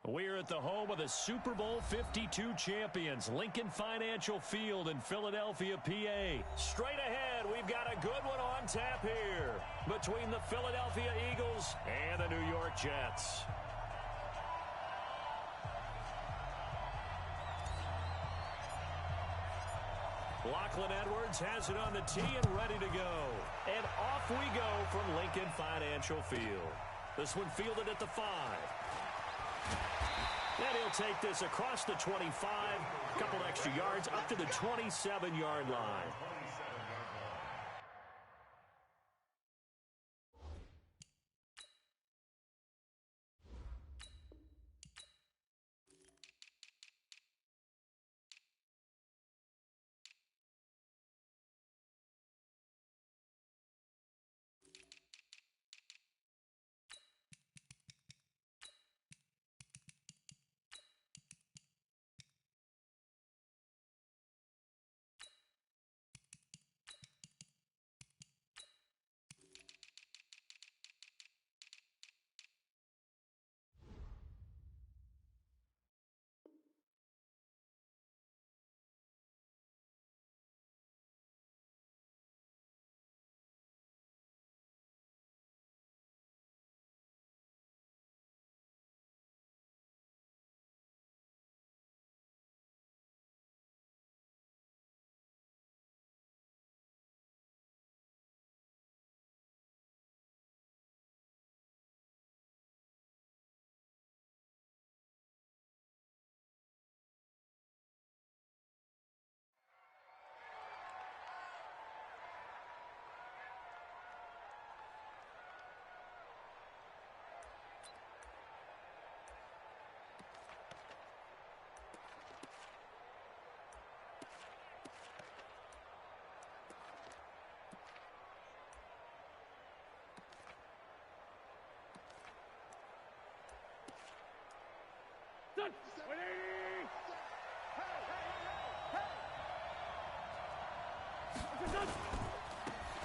We're at the home of the Super Bowl 52 champions, Lincoln Financial Field in Philadelphia, PA. Straight ahead, we've got a good one on tap here between the Philadelphia Eagles and the New York Jets. Lachlan Edwards has it on the tee and ready to go. And off we go from Lincoln Financial Field. This one fielded at the 5. And he'll take this across the 25, a couple extra yards up to the 27-yard line.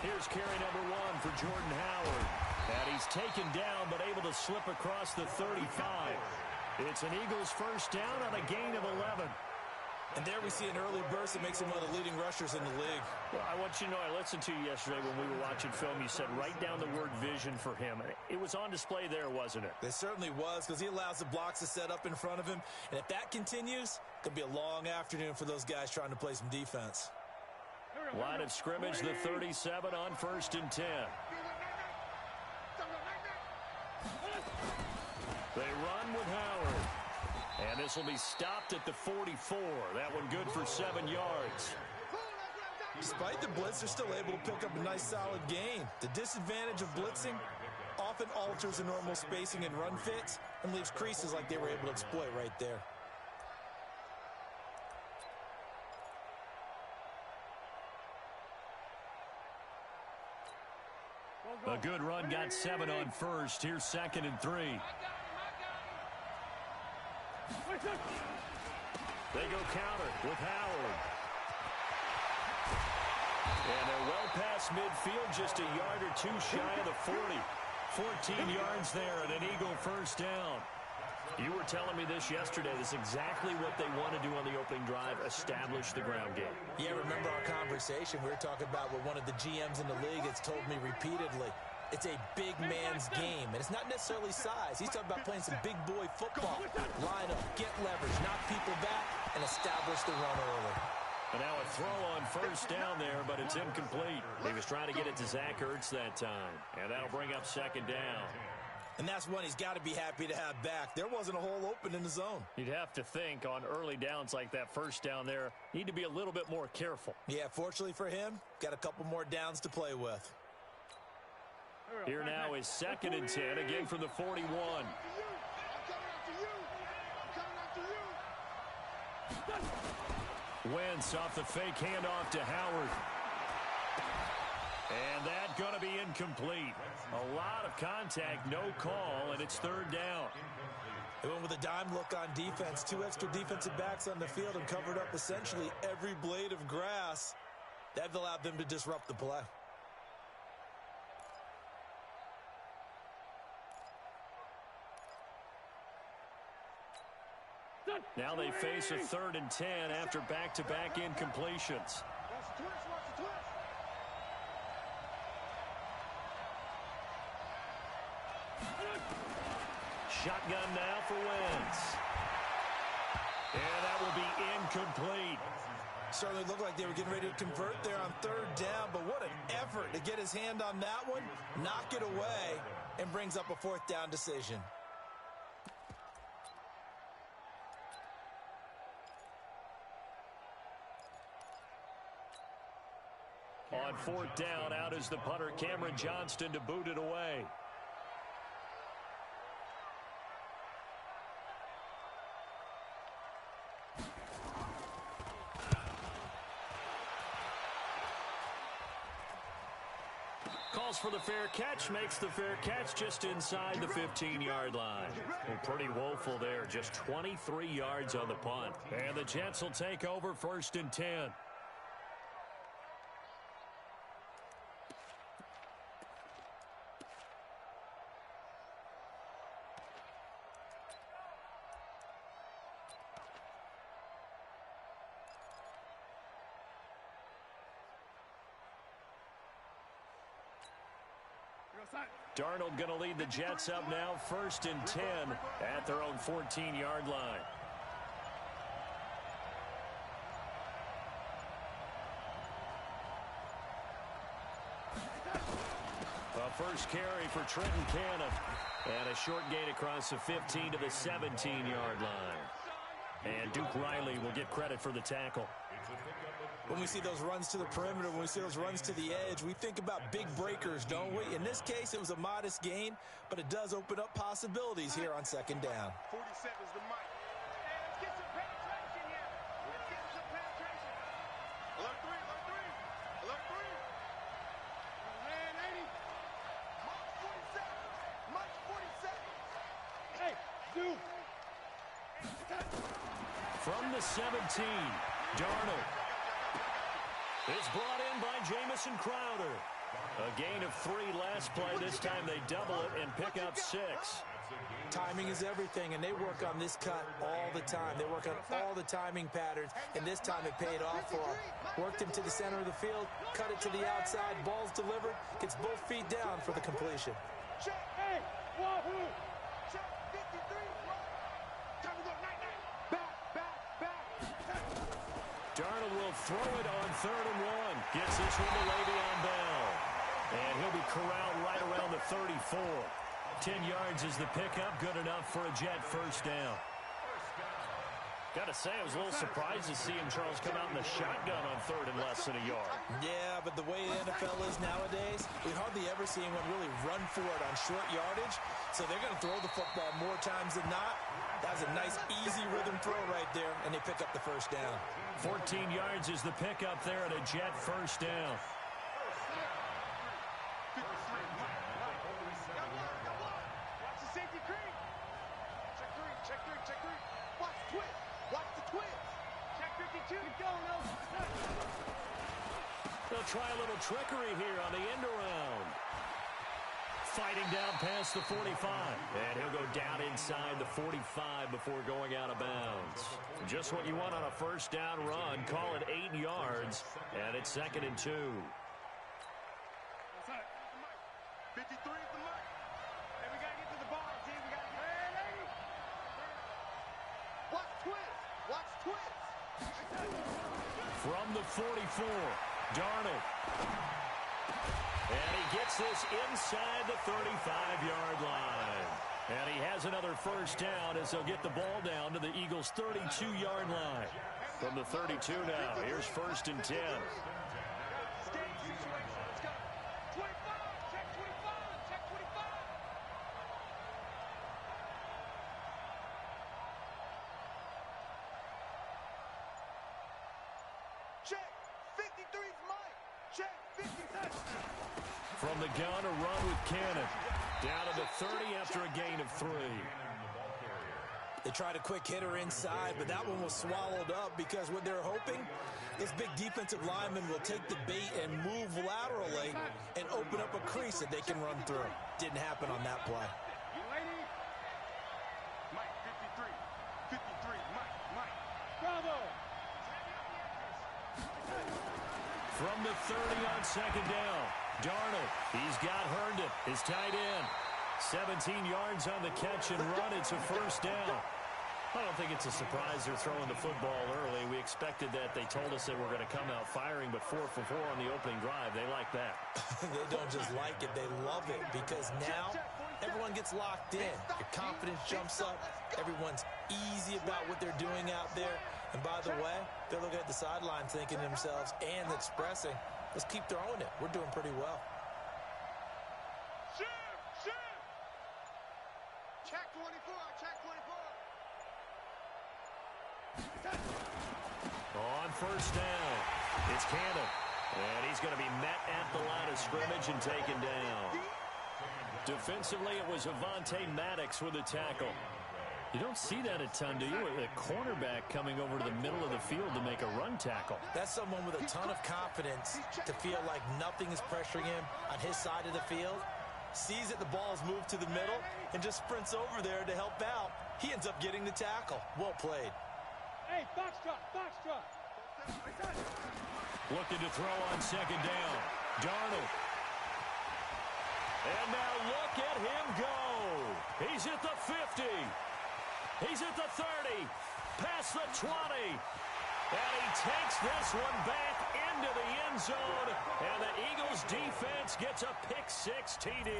Here's carry number 1 for Jordan Howard. And he's taken down but able to slip across the 35. It's an Eagles first down on a gain of 11. And there we see an early burst that makes him one of the leading rushers in the league. Well, I want you to know, I listened to you yesterday when we were watching film. You said write down the word vision for him. It was on display there, wasn't it? It certainly was, because he allows the blocks to set up in front of him. And if that continues, it could be a long afternoon for those guys trying to play some defense. Line of scrimmage, the 37 on 1st and 10. They run with Howard. And this will be stopped at the 44. That one good for 7 yards. Despite the blitz, they're still able to pick up a nice solid gain. The disadvantage of blitzing often alters the normal spacing and run fits and leaves creases like they were able to exploit right there. A good run got 7 on 1st. Here's 2nd and 3. They go counter with Howard. And they're well past midfield, just a yard or two shy of the 40. 14 yards there and an Eagle first down. You were telling me this yesterday. This is exactly what they want to do on the opening drive, establish the ground game. Yeah, remember our conversation. We were talking about what one of the GMs in the league has told me repeatedly. It's a big man's game, and it's not necessarily size. He's talking about playing some big boy football. Line up, get leverage, knock people back, and establish the run early. And now a throw on first down there, but it's incomplete. He was trying to get it to Zach Ertz that time, and that'll bring up 2nd down. And that's one he's got to be happy to have back. There wasn't a hole open in the zone. You'd have to think on early downs like that first down there, need to be a little bit more careful. Yeah, fortunately for him, got a couple more downs to play with. Here now is 2nd and 10, again from the 41. Wentz off the fake handoff to Howard. And that going to be incomplete. A lot of contact, no call, and it's 3rd down. They went with a dime look on defense. 2 extra defensive backs on the field and covered up essentially every blade of grass. That allowed them to disrupt the play. Now they face a 3rd and 10 after back-to-back incompletions. Shotgun now for Wentz. And that will be incomplete. Certainly looked like they were getting ready to convert there on 3rd down, but what an effort to get his hand on that one, knock it away, and brings up a 4th down decision. On 4th down, out is the punter, Cameron Johnston, to boot it away. Calls for the fair catch, makes the fair catch just inside the 15-yard line. Well, pretty woeful there, just 23 yards on the punt. And the Jets will take over 1st and 10. Darnold going to lead the Jets up now, 1st and 10 at their own 14-yard line. A first carry for Trenton Cannon. And a short gain across the 15 to the 17-yard line. And Duke Riley will get credit for the tackle. When we see those runs to the perimeter, when we see those runs to the edge, we think about big breakers, don't we? In this case, it was a modest gain, but it does open up possibilities here on 2nd down. 47 is the mic. Let's get some penetration here. Let's get some penetration. Alert 3, alert 3. Alert 3. Man, 80. Mark 47. Mark 47. Hey, dude. From the 17, Darnold is brought in by Jamison Crowder. A gain of 3 last play. This time they double it and pick up 6. Timing is everything, and they work on this cut all the time. They work on all the timing patterns, and this time it paid off for them. Worked him to the center of the field, cut it to the outside, ball's delivered, gets both feet down for the completion. Check, hey, wahoo. Check, 53, time to go, night. Back. Darnold will throw it on 3rd and 1. Gets this one to Le'Veon Bell. And he'll be corralled right around the 34. 10 yards is the pickup. Good enough for a Jet first down. Got to say, I was a little surprised to see him, Charles, come out in the shotgun on 3rd and less than a yard. Yeah, but the way the NFL is nowadays, we hardly ever see anyone really run for it on short yardage. So they're going to throw the football more times than not. That was a nice, easy rhythm throw right there, and they pick up the first down. 14 yards is the pickup there at a Jet first down. Watch the safety creep. Check three. Watch the twist. Watch the twist. Check 52. Keep going, They'll try a little trickery here on the end around. Fighting down past the 45. And he'll go down inside the 45 before going out of bounds. Just what you want on a first down run. Call it 8 yards. And it's 2nd and 2. 53 is the mic. Hey, we got to get to the ball, team. We got to get Watch twist. From the 44, Darnold. And he gets this inside the 35-yard line. And he has another first down as they'll get the ball down to the Eagles' 32-yard line. From the 32 now, here's 1st and 10. Check 53's Mike. Check 53. From the gun, a run with Cannon. Down to the 30 after a gain of 3. They tried a quick hitter inside, but that one was swallowed up because what they're hoping, this big defensive lineman will take the bait and move laterally and open up a crease that they can run through. Didn't happen on that play. You lady. Mike 53. 53, Mike. From the 30 on second down. Darnold, he's got Herndon, his tight end. 17 yards on the catch and run. It's a first down. I don't think it's a surprise they're throwing the football early. We expected that. They told us they were going to come out firing, but 4 for 4 on the opening drive. They like that. They don't just like it. They love it because now everyone gets locked in. Your confidence jumps up. Everyone's easy about what they're doing out there. And by the way, they're looking at the sideline thinking to themselves and expressing, let's keep throwing it. We're doing pretty well. Check 24, check 24. On first down, it's Cannon. And he's going to be met at the line of scrimmage and taken down. Defensively, it was Avonte Maddox with a tackle. You don't see that a ton, do you? A cornerback coming over to the middle of the field to make a run tackle. That's someone with a ton of confidence to feel like nothing is pressuring him on his side of the field. Sees that the ball's moved to the middle and just sprints over there to help out. He ends up getting the tackle. Well played. Hey, box truck, box truck. Looking to throw on second down. Darnold. And now look at him go. He's at the 50. He's at the 30. Past the 20. And he takes this one back into the end zone. And the Eagles defense gets a pick-6 TD.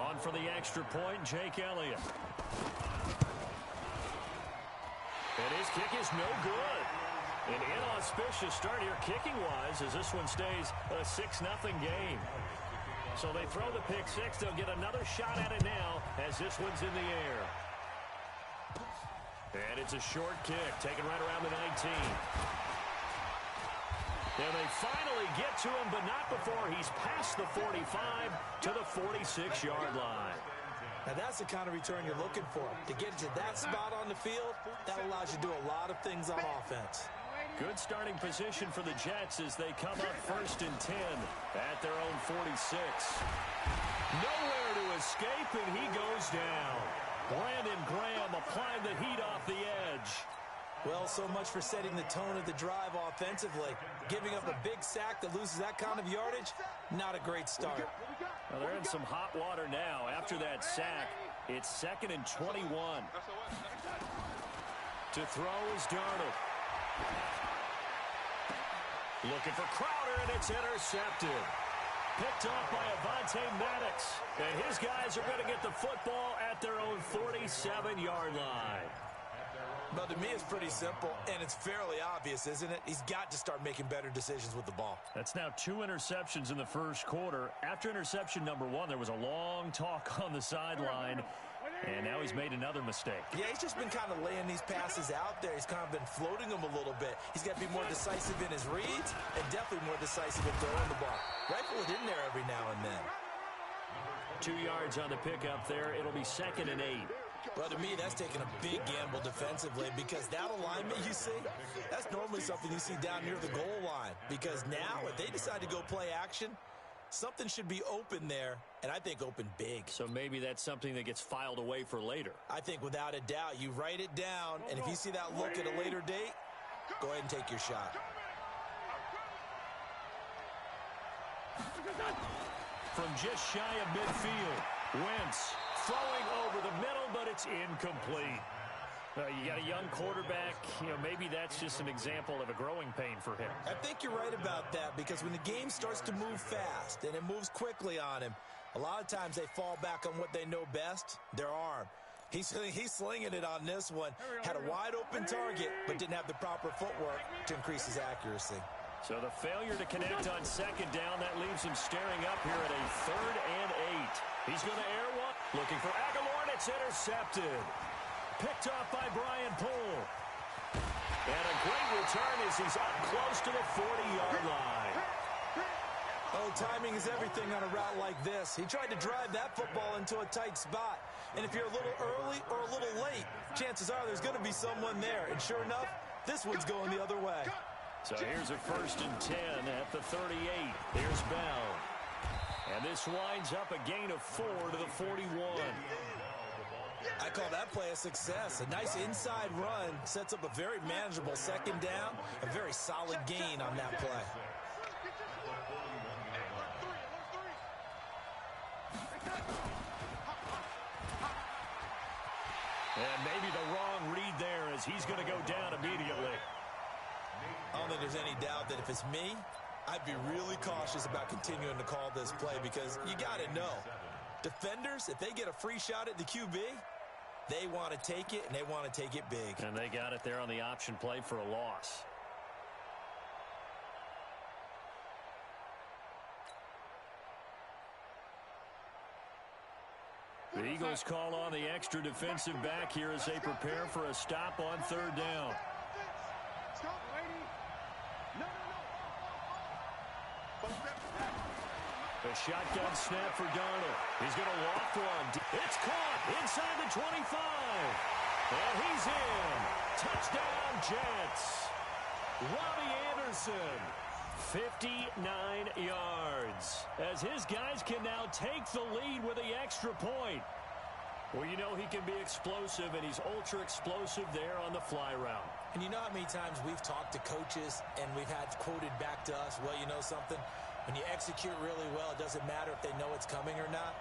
On for the extra point, Jake Elliott. And his kick is no good. An inauspicious start here kicking-wise as this one stays a 6-0 game. So they throw the pick-6. They'll get another shot at it now as this one's in the air. And it's a short kick, taken right around the 19. And they finally get to him, but not before he's past the 45 to the 46-yard line. Now that's the kind of return you're looking for. To get to that spot on the field, that allows you to do a lot of things on offense. Good starting position for the Jets as they come up 1st and 10 at their own 46. Nowhere to escape, and he goes down. Brandon Graham applying the heat off the edge. Well, so much for setting the tone of the drive offensively. Giving up a big sack that loses that kind of yardage, not a great start. Well, they're in some hot water now. After that sack, it's 2nd and 21. To throw is Darnold. Looking for Crowder, and it's intercepted. Picked off by Avonte Maddox. And his guys are going to get the football at their own 47-yard line. Well, to me, it's pretty simple, and it's fairly obvious, isn't it? He's got to start making better decisions with the ball. That's now 2 interceptions in the first quarter. After interception number 1, there was a long talk on the sideline, and now he's made another mistake. Yeah, he's just been kind of laying these passes out there. He's kind of been floating them a little bit. He's got to be more decisive in his reads and definitely more decisive in throwing the ball. Rifle it in there every now and then. 2 yards on the pickup there. It'll be 2nd and 8. But to me, that's taking a big gamble defensively because that alignment you see, that's normally something you see down near the goal line. Because now, if they decide to go play action, something should be open there, and I think open big. So maybe that's something that gets filed away for later. I think without a doubt, you write it down, and if you see that look at a later date, go ahead and take your shot. From just shy of midfield, Wentz throwing over the middle, but it's incomplete. You got a young quarterback. Maybe that's just an example of a growing pain for him. I think you're right about that because when the game starts to move fast and it moves quickly on him, a lot of times they fall back on what they know best, their arm. He's slinging it on this one. Had a wide open target, but didn't have the proper footwork to increase his accuracy. So the failure to connect on second down, that leaves him staring up here at a 3rd and 8. He's going to air one. Looking for Aguilar, and it's intercepted. Picked off by Brian Poole. And a great return as he's up close to the 40-yard line. Oh, timing is everything on a route like this. He tried to drive that football into a tight spot. And if you're a little early or a little late, chances are there's going to be someone there. And sure enough, this one's going the other way. So here's a 1st and 10 at the 38. Here's Bell. And this winds up a gain of 4 to the 41. I call that play a success. A nice inside run sets up a very manageable 2nd down. A very solid gain on that play. And maybe the wrong read there as he's going to go down immediately. I don't think there's any doubt that if it's me, I'd be really cautious about continuing to call this play because you got to know, defenders, if they get a free shot at the QB, they want to take it, and they want to take it big. And they got it there on the option play for a loss. The Eagles call on the extra defensive back here as they prepare for a stop on third down. Stop, lady. No. A shotgun snap for Darnold. He's going to loft one. It's caught inside the 25. And he's in. Touchdown, Jets. Robbie Anderson, 59 yards. As his guys can now take the lead with the extra point. Well, you know he can be explosive, and he's ultra-explosive there on the fly route. And you know how many times we've talked to coaches and we've had quoted back to us, well, you know something? When you execute really well, it doesn't matter if they know it's coming or not.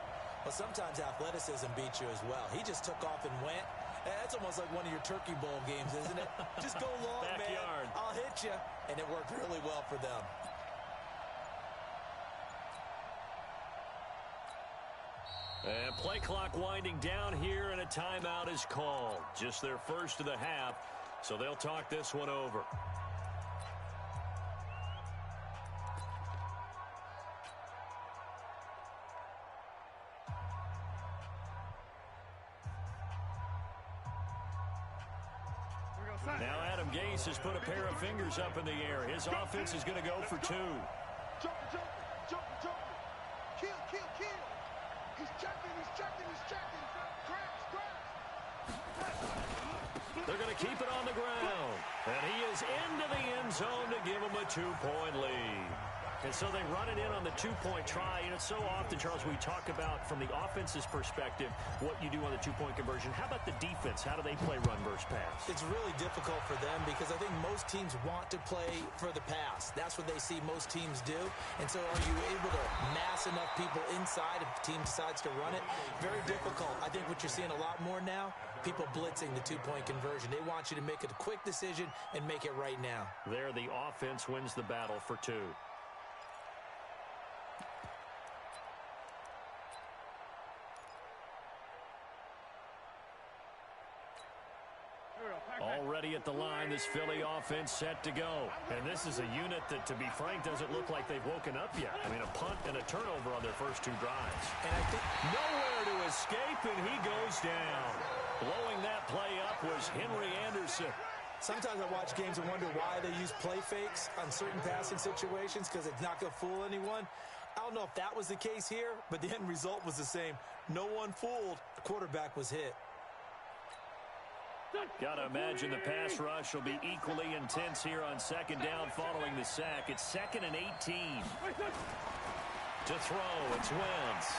Well, sometimes athleticism beats you as well. He just took off and went. That's almost like one of your Turkey Bowl games, isn't it? Just go long, Backyard. man. I'll hit you. And it worked really well for them. And play clock winding down here, and a timeout is called. Just their first of the half, so they'll talk this one over. Now Adam Gase has put a pair of fingers up in the air. His offense is going to go for two. Jump. Kill. He's checking. They're going to keep it on the ground. And he is into the end zone to give him a 2-point lead. And so they run it in on the 2-point try. And it's so often, Charles, we talk about from the offense's perspective what you do on the 2-point conversion. How about the defense? How do they play run versus pass? It's really difficult for them because I think most teams want to play for the pass. That's what they see most teams do. And so are you able to mass enough people inside if the team decides to run it? Very difficult. I think what you're seeing a lot more now, people blitzing the 2-point conversion. They want you to make a quick decision and make it right now. There, the offense wins the battle for two. Already at the line, this Philly offense set to go. And this is a unit that, to be frank, doesn't look like they've woken up yet. I mean, a punt and a turnover on their first two drives. And I think nowhere to escape, and he goes down. Blowing that play up was Henry Anderson. sometimes I watch games and wonder why they use play fakes on certain passing situations because it's not going to fool anyone. I don't know if that was the case here, but the end result was the same. No one fooled. The quarterback was hit. Got to imagine the pass rush will be equally intense here on second down following the sack. It's 2nd and 18. To throw, it's Wentz.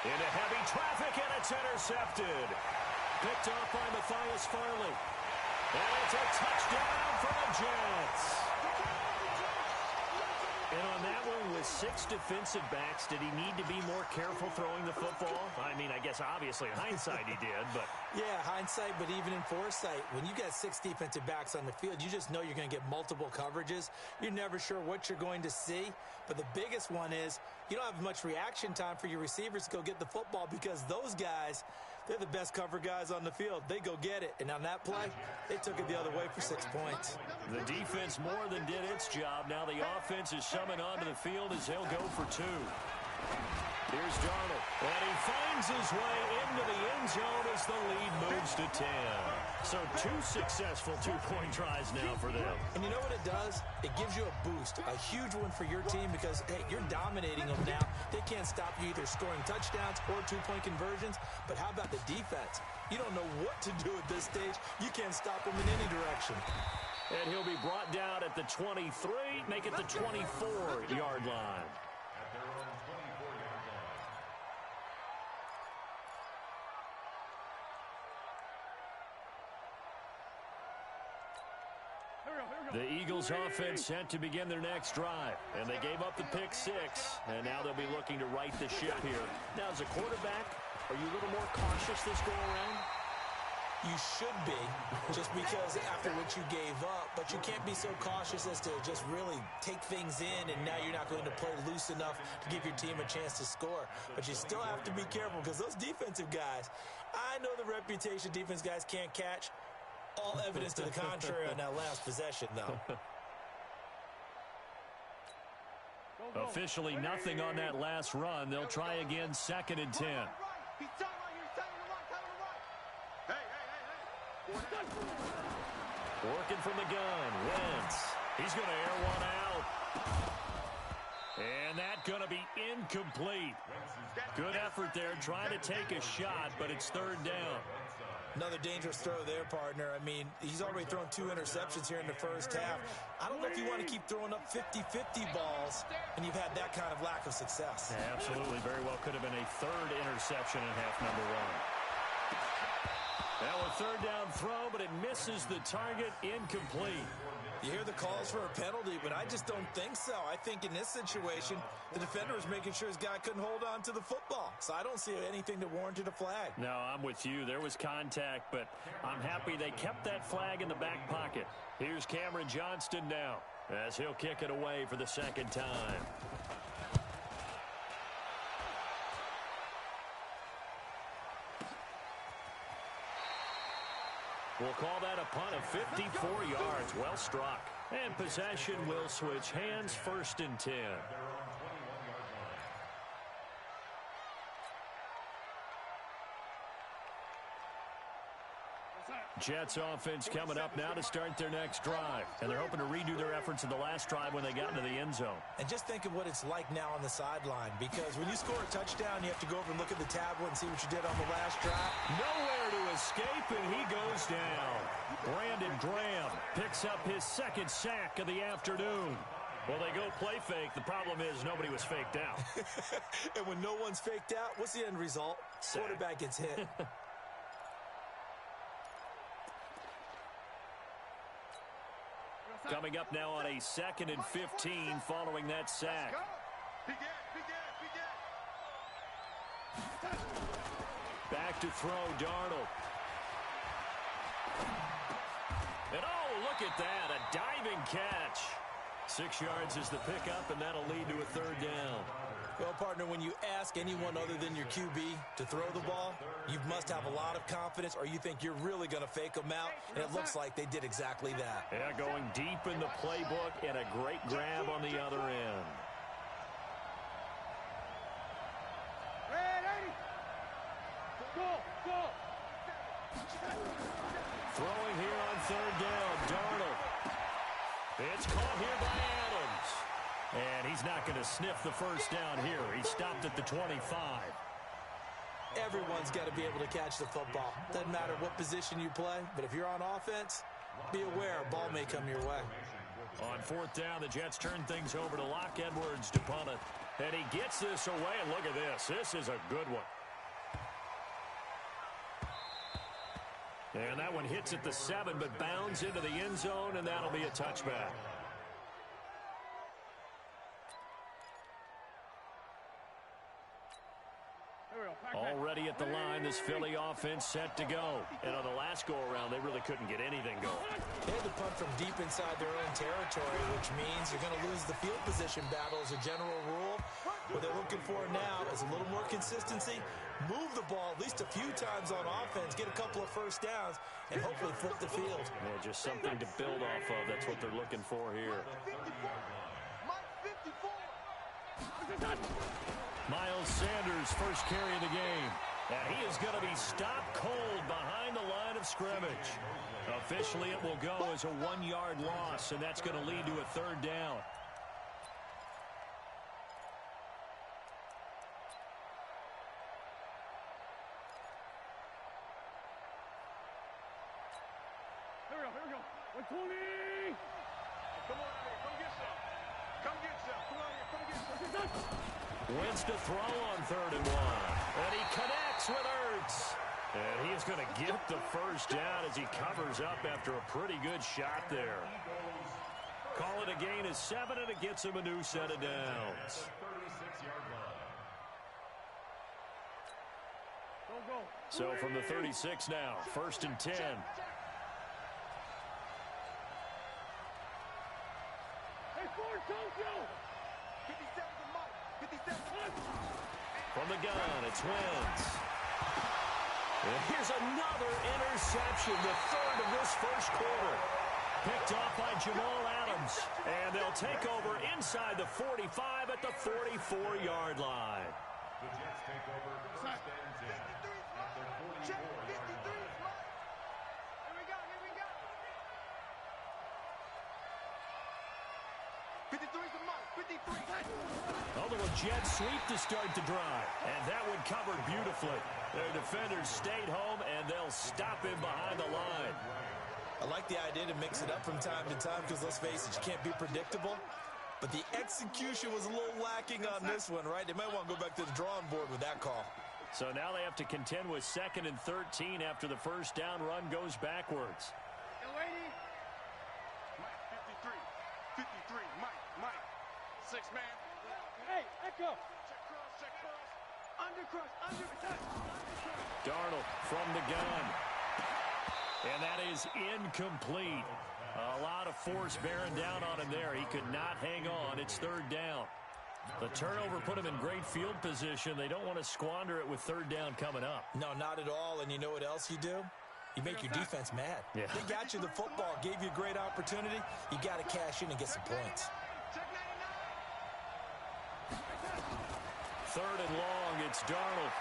Into heavy traffic, and it's intercepted. Picked off by Matthias Farley. And it's a touchdown for the Jets. And on that one, with 6 defensive backs, did he need to be more careful throwing the football? I mean, I guess obviously in hindsight he did, but... Yeah, hindsight, but even in foresight, when you got 6 defensive backs on the field, you just know you're going to get multiple coverages. You're never sure what you're going to see. But the biggest one is you don't have much reaction time for your receivers to go get the football because those guys, they're the best cover guys on the field. They go get it. And on that play, they took it the other way for 6 points. The defense more than did its job. Now the offense is summoned onto the field as they'll go for 2. Here's Darnold. And he finds his way into the end zone as the lead moves to 10. So 2 successful 2-point tries now for them. And you know what it does? It gives you a boost, a huge one for your team because, hey, you're dominating them now. They can't stop you either scoring touchdowns or 2-point conversions. But how about the defense? You don't know what to do at this stage. You can't stop them in any direction. And he'll be brought down at the 23, make it the 24-yard line. The Eagles offense set to begin their next drive. And they gave up the pick 6. And now they'll be looking to right the ship here. Now, as a quarterback, are you a little more cautious this go around? You should be, just because after what you gave up, but you can't be so cautious as to just really take things in, and now you're not going to play loose enough to give your team a chance to score. But you still have to be careful, because those defensive guys, I know the reputation defense guys can't catch. All evidence to the contrary on that last possession, though. Officially nothing on that last run. They'll try again, 2nd and 10. Working from the gun, Wentz. He's going to air one out. And that's going to be incomplete. Good effort there, trying to take a shot, but it's 3rd down. Another dangerous throw there, partner. I mean, he's already thrown 2 interceptions here in the first half. I don't know if you want to keep throwing up 50-50 balls, and you've had that kind of lack of success. Yeah, absolutely. Very well could have been a 3rd interception in half number 1. Now a 3rd down throw, but it misses the target, incomplete. You hear the calls for a penalty, but I just don't think so. I think in this situation, the defender was making sure his guy couldn't hold on to the football. So I don't see anything that warranted a flag. No, I'm with you. There was contact, but I'm happy they kept that flag in the back pocket. Here's Cameron Johnston now, as he'll kick it away for the 2nd time. We'll call that a punt of 54 yards. Well struck. And possession will switch hands, 1st and 10. Jets offense coming up now to start their next drive. And they're hoping to redo their efforts in the last drive when they got into the end zone. And just think of what it's like now on the sideline, because when you score a touchdown, you have to go over and look at the tablet and see what you did on the last drive. Nowhere to escape, and he goes down. Brandon Graham picks up his 2nd sack of the afternoon. Well, they go play fake. The problem is nobody was faked out. And when no one's faked out, what's the end result? Sack. Quarterback gets hit. Coming up now on a 2nd and 15 following that sack. Back to throw, Darnold. And oh, look at that, a diving catch. 6 yards is the pickup, and that'll lead to a 3rd down. Well, partner, when you ask anyone other than your QB to throw the ball, you must have a lot of confidence, or you think you're really going to fake them out, and it looks like they did exactly that. Yeah, going deep in the playbook and a great grab on the other end. Throwing here on 3rd down, Darnold. It's caught here by Adams. And he's not going to sniff the 1st down here. He stopped at the 25. Everyone's got to be able to catch the football. Doesn't matter what position you play, but if you're on offense, be aware a ball may come your way. On 4th down, the Jets turn things over to Locke Edwards to punt it. And he gets this away, and look at this. This is a good one. And that one hits at the 7, but bounds into the end zone, and that'll be a touchback. Already at the line, this Philly offense set to go. And on the last go-around, they really couldn't get anything going. They had to punt from deep inside their own territory, which means you're going to lose the field position battle as a general rule. What they're looking for now is a little more consistency, move the ball at least a few times on offense, get a couple of 1st downs, and hopefully flip the field. Yeah, just something to build off of. That's what they're looking for here. Miles Sanders, first carry of the game. And he is going to be stopped cold behind the line of scrimmage. Officially, it will go as a 1-yard loss, and that's going to lead to a 3rd down. Here we go. 120. Come on out here. Come get some. Come get some. Come on here. Come get some. Wentz to throw on 3rd and 1. And he connects with Ertz. And he is going to get the 1st down as he covers up after a pretty good shot there. Call it a gain of 7, and it gets him a new set of downs. Go, go. So from the 36 now, 1st and 10. From the gun, it's Wentz. And here's another interception, the third of this first quarter. Picked off by Jamal Adams. And they'll take over inside the 45 at the 44-yard line. The Jets take over first and 10 at their 44-yard line. Here we go, here we go. 53's the mark, 53. Oh, the jet sweep to start the drive. And that one covered beautifully. Their defenders stayed home, and they'll stop him behind the line. I like the idea to mix it up from time to time because, let's face it, you can't be predictable. But the execution was a little lacking on this one, right? They might want to go back to the drawing board with that call. So now they have to contend with 2nd and 13 after the first down run goes backwards. Mike, 53, 53, Mike, 6-man. Hey, Echo. Check cross. Under cross. Darnold from the gun. And that is incomplete. A lot of force bearing down on him there. He could not hang on. It's 3rd down. The turnover put him in great field position. They don't want to squander it with 3rd down coming up. No, not at all. And you know what else you do? You make your defense mad. Yeah. They got you the football, gave you a great opportunity. You got to cash in and get some points. Check 99. 3rd and long. It's Darnold.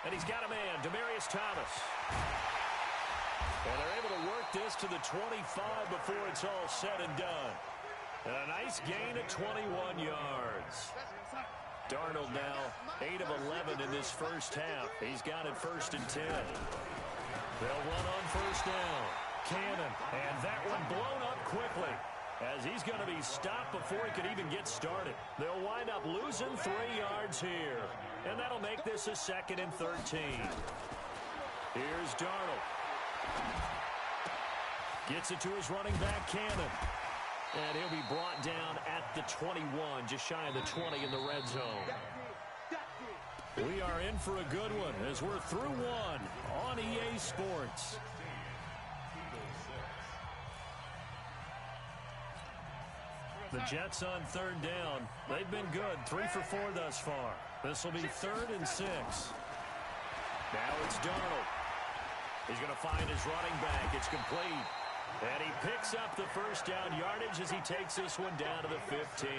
And he's got a man, Demaryius Thomas. And they're able to work this to the 25 before it's all said and done. And a nice gain of 21 yards. Darnold now 8 of 11 in this first half. He's got it 1st and 10. They'll run on 1st down. Cannon, and that one blown up quickly, as he's going to be stopped before he could even get started. They'll wind up losing 3 yards here. And that'll make this a 2nd and 13. Here's Darnold. Gets it to his running back, Cannon. And he'll be brought down at the 21, just shy of the 20 in the red zone. We are in for a good one as we're through one on EA Sports. The Jets on 3rd down. They've been good, 3 for 4 thus far. This will be 3rd and 6. Now it's Darnold. He's going to find his running back. It's complete. And he picks up the first down yardage as he takes this one down to the 15.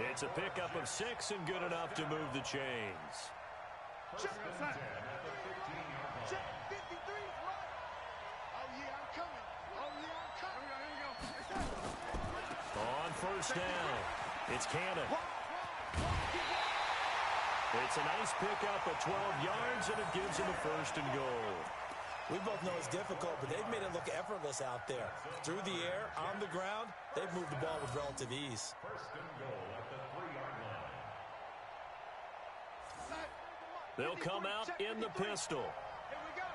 It's a pickup of 6 and good enough to move the chains. Check 53's right. Oh, yeah, I'm coming. Here we go. On 1st down, it's Cannon. It's a nice pickup of 12 yards, and it gives him a 1st and goal. We both know it's difficult, but they've made it look effortless out there. Through the air, on the ground, they've moved the ball with relative ease. 1st and goal at the 3-yard line. They'll come out in the pistol. Here we go.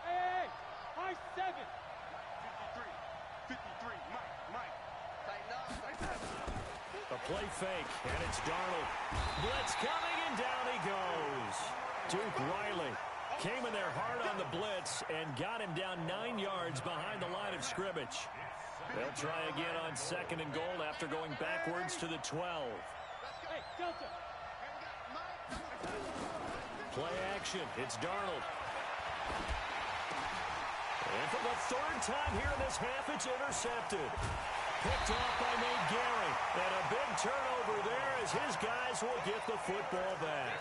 Hey, high 7. 53, Mike. Tighten up. A play fake, and it's Darnold. Blitz coming, and down he goes. Duke Riley came in there hard on the blitz and got him down 9 yards behind the line of scrimmage. They'll try again on 2nd and goal after going backwards to the 12. Hey, Delta. Play action. It's Darnold. And for the 3rd time here in this half, it's intercepted. Picked off by Nate Gary. And a big turnover there as his guys will get the football back.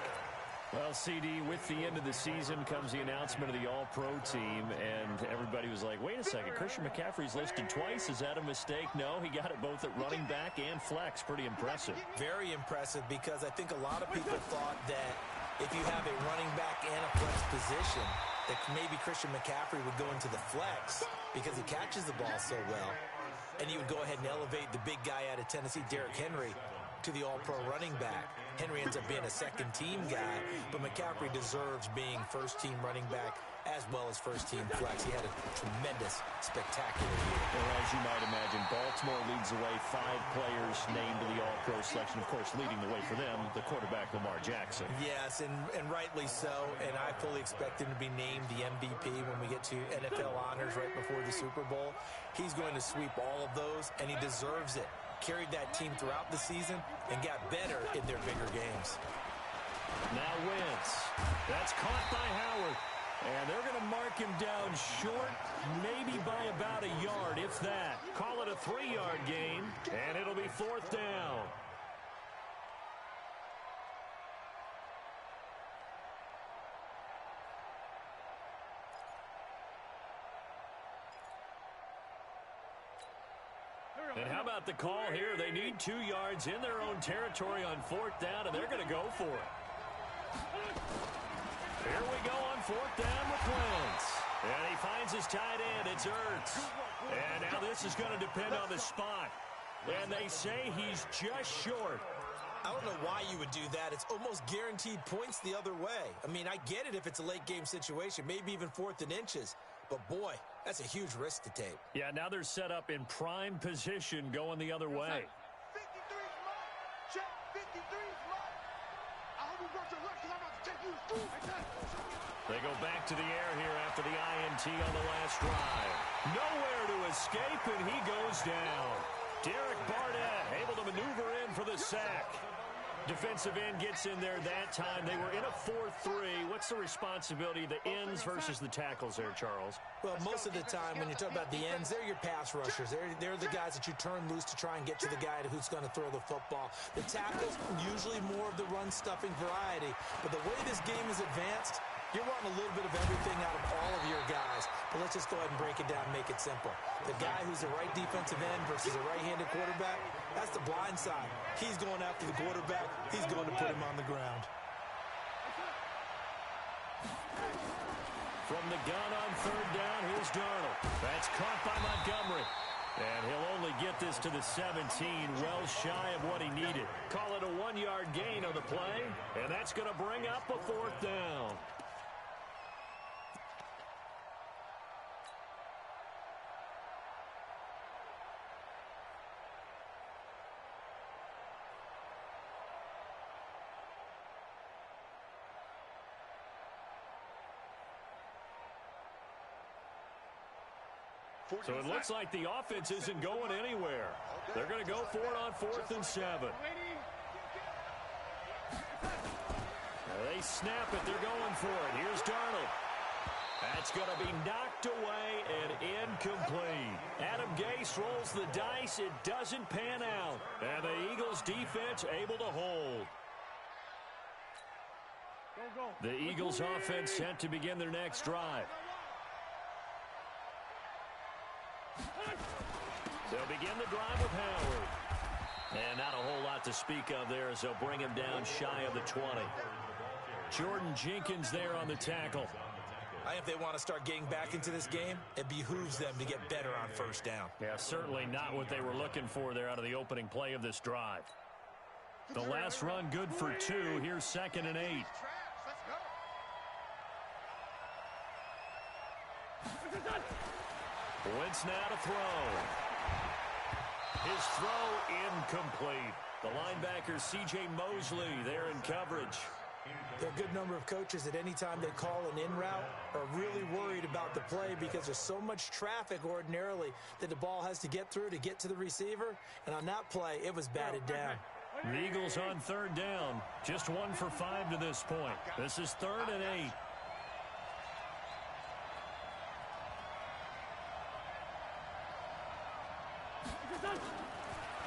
Well, CD, with the end of the season comes the announcement of the All-Pro team, and everybody was like, wait a second, Christian McCaffrey's listed twice. Is that a mistake? No, he got it both at running back and flex. Pretty impressive. Very impressive, because I think a lot of people thought that if you have a running back and a flex position, that maybe Christian McCaffrey would go into the flex because he catches the ball so well, and he would go ahead and elevate the big guy out of Tennessee, Derrick Henry. to the all-pro running back. Henry ends up being a second-team guy, but McCaffrey deserves being first-team running back as well as first-team flex. He had a tremendous, spectacular year. Well, as you might imagine, Baltimore leads the way. 5 players named to the all-pro selection. Of course, leading the way for them, the quarterback, Lamar Jackson. Yes, and rightly so, and I fully expect him to be named the MVP when we get to NFL honors right before the Super Bowl. He's going to sweep all of those, and he deserves it. Carried that team throughout the season and got better in their bigger games. Now Wentz. That's caught by Howard. And they're going to mark him down short, maybe by about a yard, if that. Call it a 3-yard gain, and it'll be 4th down. And how about the call here? They need 2 yards in their own territory on 4th down, and they're going to go for it. Here we go on 4th down with Wentz. And he finds his tight end. It's Ertz. And now this is going to depend on the spot. And they say he's just short. I don't know why you would do that. It's almost guaranteed points the other way. I mean, I get it if it's a late-game situation, maybe even 4th and inches. But, boy, that's a huge risk to take. Yeah, now they're set up in prime position going the other way. 53's mine. Check 53's mine. I hope you brought your luck because I'm about to take you through. They go back to the air here after the INT on the last drive. Nowhere to escape, and he goes down. Derek Barnett able to maneuver in for the sack. Defensive end gets in there that time. They were in a 4-3. What's the responsibility of the ends versus the tackles there, Charles? Well, most of the time when you talk about the ends, they're your pass rushers. They're the guys that you turn loose to try and get to the guy who's going to throw the football. The tackles, usually more of the run-stuffing variety. But the way this game is advanced, you're wanting a little bit of everything out of all of your guys. But let's just go ahead and break it down and make it simple. The guy who's the right defensive end versus a right-handed quarterback, that's the blind side. He's going after the quarterback. He's going to put him on the ground. From the gun on 3rd down, here's Darnold. That's caught by Montgomery. And he'll only get this to the 17, well shy of what he needed. Call it a 1-yard gain on the play, and that's going to bring up a 4th down. So it looks like the offense isn't going anywhere. They're going to go for it on 4th and 7. They snap it. They're going for it. Here's Darnold. That's going to be knocked away and incomplete. Adam Gase rolls the dice. It doesn't pan out. And the Eagles defense able to hold. The Eagles offense set to begin their next drive. They'll begin the drive with Howard. And not a whole lot to speak of there as they'll bring him down shy of the 20. Jordan Jenkins there on the tackle. I think if they want to start getting back into this game, it behooves them to get better on 1st down. Yeah, certainly not what they were looking for there out of the opening play of this drive. The last run good for 2. Here's 2nd and 8. Wentz now to throw. His throw incomplete. The linebacker C.J. Mosley there in coverage. There are a good number of coaches that any time they call an in route are really worried about the play because there's so much traffic ordinarily that the ball has to get through to get to the receiver. And on that play, it was batted down. The Eagles on 3rd down. Just 1 for 5 to this point. This is 3rd and 8.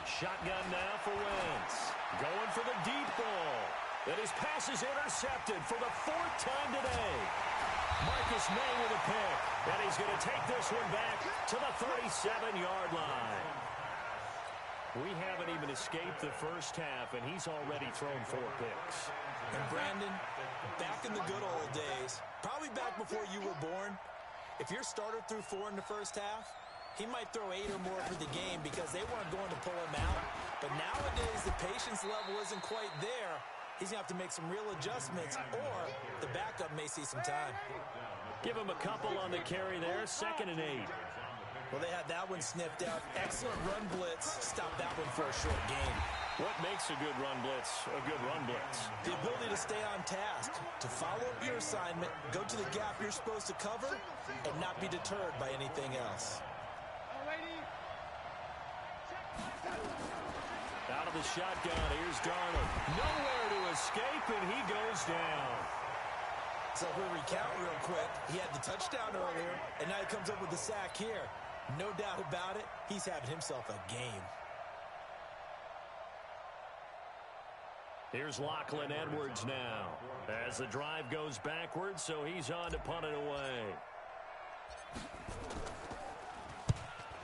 Shotgun now for Wentz. Going for the deep ball. And his pass is intercepted for the 4th time today. Marcus May with a pick. And he's going to take this one back to the 37-yard line. We haven't even escaped the first half, and he's already thrown 4 picks. And Brandon, back in the good old days, probably back before you were born, if your starter threw 4 in the first half, He might throw 8 or more for the game because they weren't going to pull him out. But nowadays, the patience level isn't quite there. He's going to have to make some real adjustments, or the backup may see some time. Give him a couple on the carry there, 2nd and 8. Well, they had that one sniffed out. Excellent run blitz. Stop that one for a short gain. What makes a good run blitz a good run blitz? The ability to stay on task, to follow up your assignment, go to the gap you're supposed to cover, and not be deterred by anything else. Out of the shotgun, here's Darnold. Nowhere to escape, and he goes down. So if we recount real quick, he had the touchdown earlier, and now he comes up with the sack here. No doubt about it, he's having himself a game. Here's Lachlan Edwards now. As the drive goes backwards, so he's on to punt it away.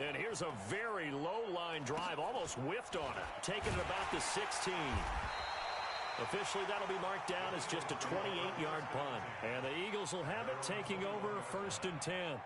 And here's a very low-line drive, almost whiffed on it, taking it about the 16. Officially, that'll be marked down as just a 28-yard punt. And the Eagles will have it, taking over 1st and 10.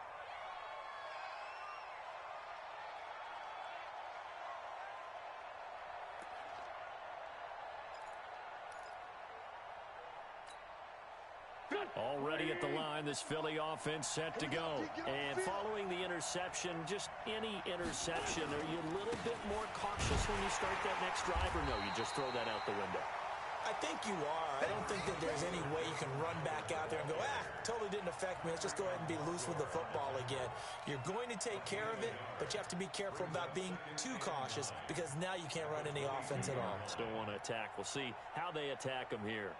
Already at the line, this Philly offense set to go. And following the interception, just any interception, are you a little bit more cautious when you start that next drive, or no, you just throw that out the window? I think you are. I don't think that there's any way you can run back out there and go, totally didn't affect me. Let's just go ahead and be loose with the football again. You're going to take care of it, but you have to be careful about being too cautious because now you can't run any offense at all. Still want to attack. We'll see how they attack them here.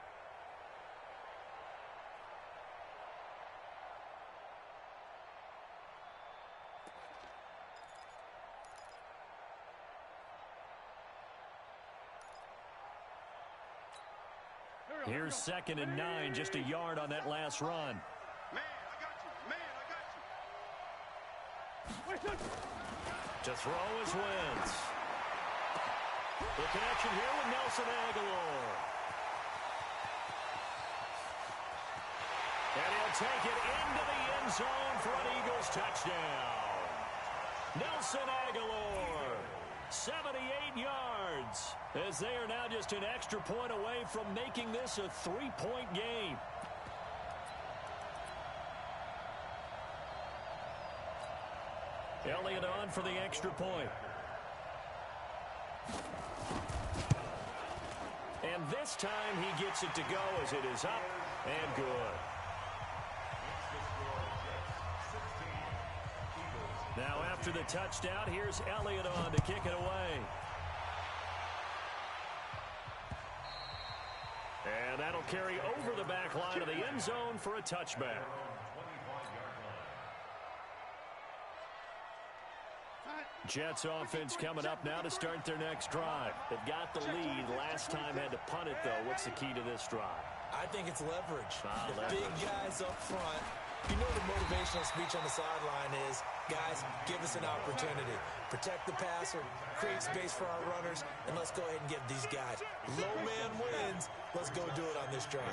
Here's 2nd and 9, just a yard on that last run. Man, I got you. Man, I got you. To throw is Wentz. The connection here with Nelson Aguilar. And he'll take it into the end zone for an Eagles touchdown. Nelson Aguilar, 78 yards, as they are now just an extra point away from making this a 3-point game. Elliott on for the extra point. And this time he gets it to go as it is up and good. Now after the touchdown, here's Elliott on to kick it away. And that'll carry over the back line of the end zone for a touchback. Jets offense coming up now to start their next drive. They've got the lead. Last time had to punt it, though. What's the key to this drive? I think it's leverage. The Leverage. big guys up front. You know the motivational speech on the sideline is, guys, give us an opportunity. Protect the passer, create space for our runners, and let's go ahead and give these guys. Low man wins. Let's go do it on this drive.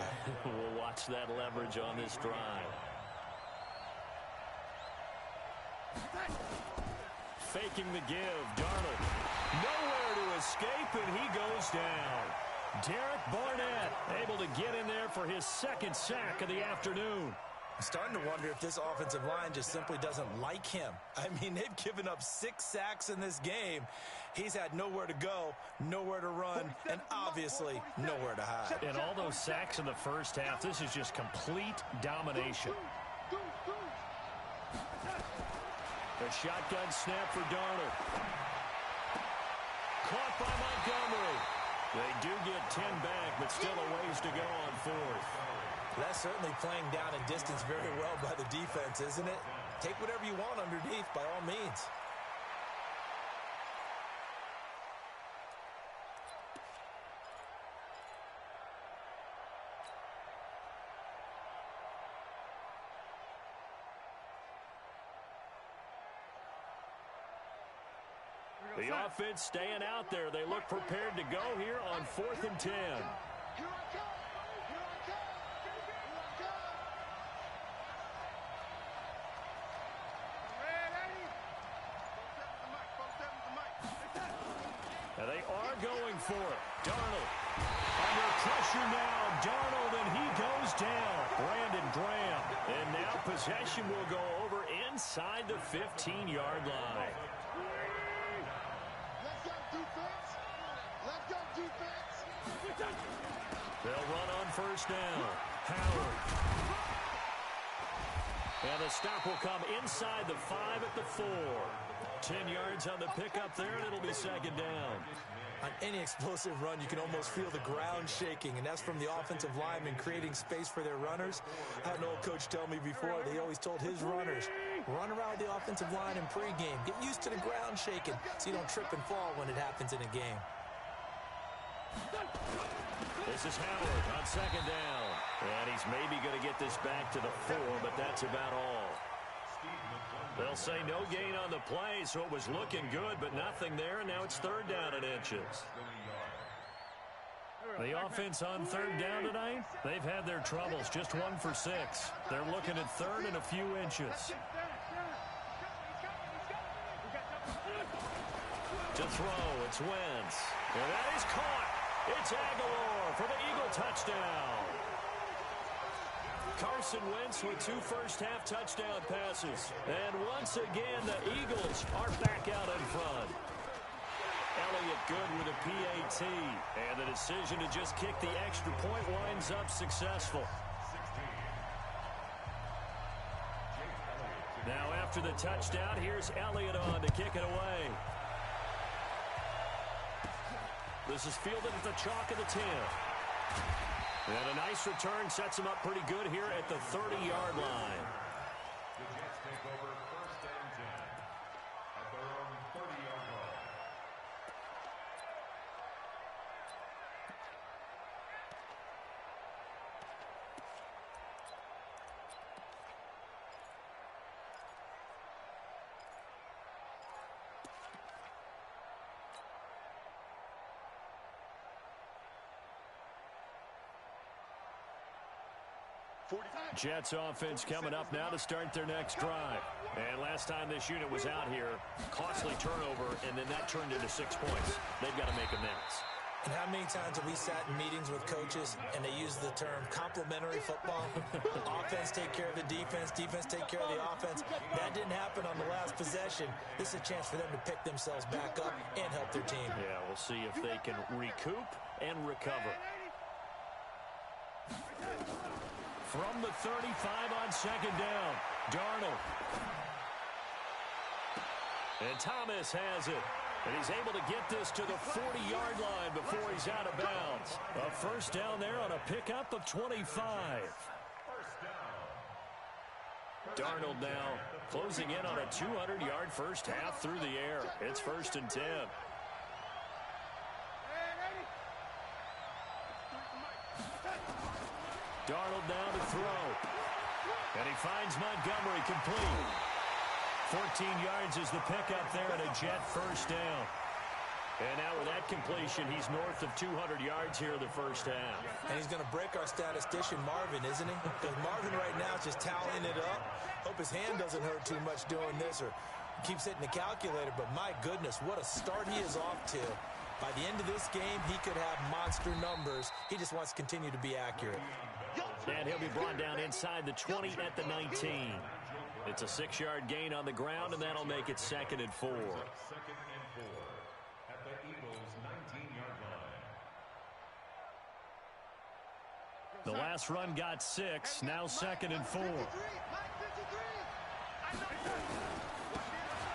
We'll watch that leverage on this drive. Faking the give, Darnold. Nowhere to escape, and he goes down. Derek Barnett able to get in there for his second sack of the afternoon. I'm starting to wonder if this offensive line just simply doesn't like him. I mean, they've given up 6 sacks in this game. He's had nowhere to go, nowhere to run, and obviously nowhere to hide. And all those sacks in the first half, this is just complete domination. A shotgun snap for Darnold. Caught by Montgomery. They do get 10 back, but still a ways to go on 4th. That's certainly playing down a distance very well by the defense, isn't it? Take whatever you want underneath, by all means. The offense staying out there. They look prepared to go here on 4th and 10. And they are going for it. Darnold under pressure now. Darnold, and he goes down. Brandon Graham. And now possession will go over inside the 15-yard line. Let's go, defense. Let's go, defense. They'll run on first down. Howard. And the stop will come inside the 5 at the 4. 10 yards on the pickup there, and it'll be second down. On any explosive run, you can almost feel the ground shaking, and that's from the offensive linemen creating space for their runners. I had an old coach tell me before, they always told his runners, run around the offensive line in pregame. Get used to the ground shaking so you don't trip and fall when it happens in a game. This is Howard on second down. And he's maybe going to get this back to the 4, but that's about all. They'll say no gain on the play, so it was looking good, but nothing there, and now it's third down and inches. The offense on third down tonight, they've had their troubles, just 1 for 6. They're looking at third and a few inches. To throw, it's Wentz. And that is caught. It's Aguilar for the Eagle touchdown. Carson Wentz with 2 first-half touchdown passes. And once again, the Eagles are back out in front. Elliott good with a PAT. And the decision to just kick the extra point winds up successful. Now after the touchdown, here's Elliott on to kick it away. This is fielded at the chalk of the 10. And a nice return sets him up pretty good here at the 30-yard line. The Jets take over first and 10 at their own 30-yard line. Jets offense coming up now to start their next drive. And last time this unit was out here, costly turnover, and then that turned into 6 points. They've got to make amends. And how many times have we sat in meetings with coaches and they use the term complementary football? Offense take care of the defense, defense take care of the offense. That didn't happen on the last possession. This is a chance for them to pick themselves back up and help their team. Yeah, we'll see if they can recoup and recover. From the 35 on second down, Darnold. And Thomas has it. And he's able to get this to the 40-yard line before he's out of bounds. A first down there on a pickup of 25. Darnold now closing in on a 200-yard first half through the air. It's first and 10. Darnold now to throw. And he finds Montgomery complete. 14 yards is the pickup there and a Jet first down. And now with that completion, he's north of 200 yards here in the first half. And he's going to break our statistician, Marvin, isn't he? Because Marvin right now is just tallying it up. Hope his hand doesn't hurt too much doing this or keeps hitting the calculator. But my goodness, what a start he is off to. By the end of this game, he could have monster numbers. He just wants to continue to be accurate. And he'll be brought down inside the 20 at the 19. It's a 6-yard gain on the ground, and that'll make it second and 4. Second and 4 at the Eagles' 19-yard line. The last run got 6, now second and 4.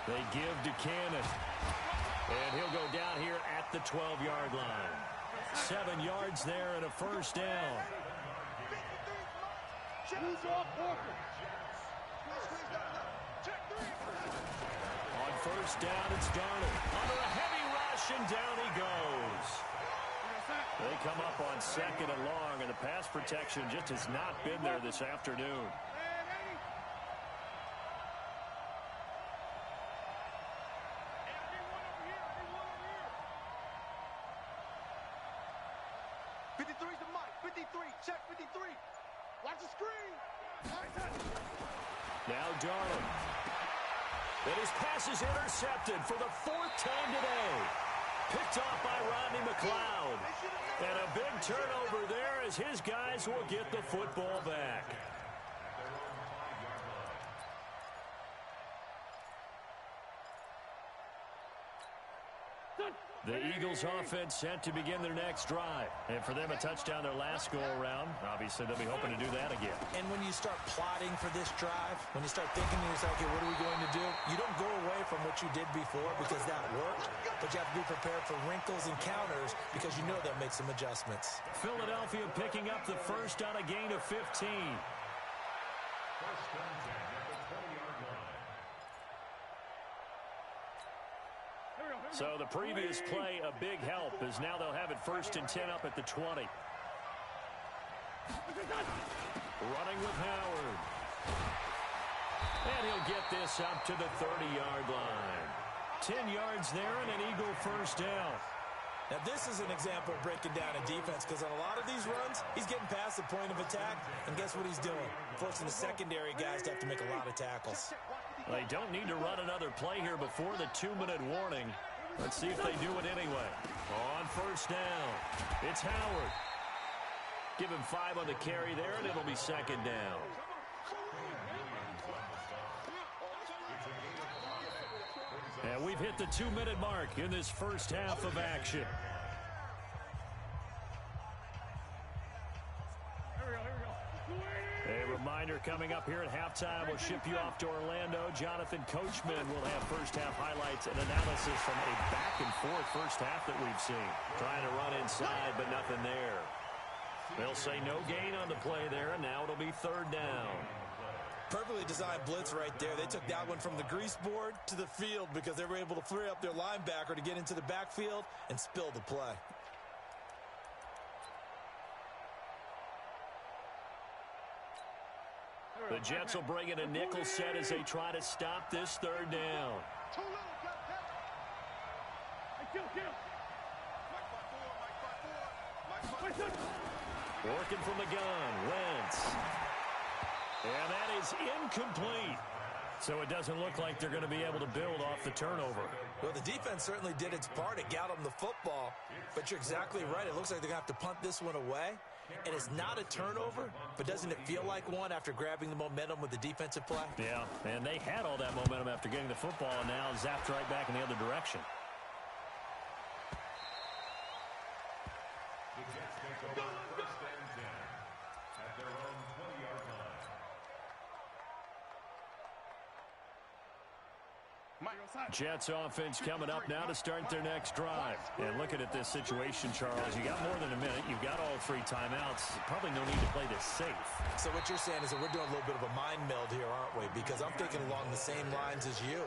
They give to Cannon. And he'll go down here at the 12-yard line. 7 yards there and a first down. On first down, it's Darnold. Under a heavy rush, and down he goes. They come up on second and long, and the pass protection just has not been there this afternoon. Watch the screen. Now Darnold. And his pass is intercepted for the 4th time today. Picked off by Rodney McLeod. And a big turnover there as his guys will get the football back. The Eagles offense set to begin their next drive. And for them, a touchdown their last go-around. Obviously, they'll be hoping to do that again. And when you start plotting for this drive, when you start thinking to yourself, okay, what are we going to do? You don't go away from what you did before because that worked, but you have to be prepared for wrinkles and counters because you know they'll make some adjustments. Philadelphia picking up the first on a gain of 15. First and 10 at the 20-yard line. So the previous play, a big help, as now they'll have it first and 10 up at the 20. Running with Howard. And he'll get this up to the 30-yard line. 10 yards there and an Eagle first down. Now, this is an example of breaking down a defense because on a lot of these runs, he's getting past the point of attack, and guess what he's doing? Forcing the secondary guys to have to make a lot of tackles. They don't need to run another play here before the 2-minute warning. Let's see if they do it anyway. On first down, it's Howard. Give him 5 on the carry there, and it'll be second down. And we've hit the 2-minute mark in this first half of action. A reminder coming up here at halftime. We'll ship you off to Orlando. Jonathan Coachman will have first-half highlights and analysis from a back-and-forth first half that we've seen. Trying to run inside, but nothing there. They'll say no gain on the play there, and now it'll be third down. Perfectly designed blitz right there. They took that one from the grease board to the field because they were able to free up their linebacker to get into the backfield and spill the play. The Jets will bring in a nickel set as they try to stop this third down. Working from the gun, Wentz. And that is incomplete. So it doesn't look like they're going to be able to build off the turnover. Well, the defense certainly did its part. It got them the football. But you're exactly right. It looks like they're going to have to punt this one away. And it's not a turnover, but doesn't it feel like one after grabbing the momentum with the defensive play? Yeah, and they had all that momentum after getting the football, and now zapped right back in the other direction. The Jets take over first and 10 at their own 20-yard line. Jets offense coming up now to start their next drive. And looking at this situation, Charles, you got more than a minute. You've got all 3 timeouts. Probably no need to play this safe. So what you're saying is that we're doing a little bit of a mind meld here, aren't we? Because I'm thinking along the same lines as you.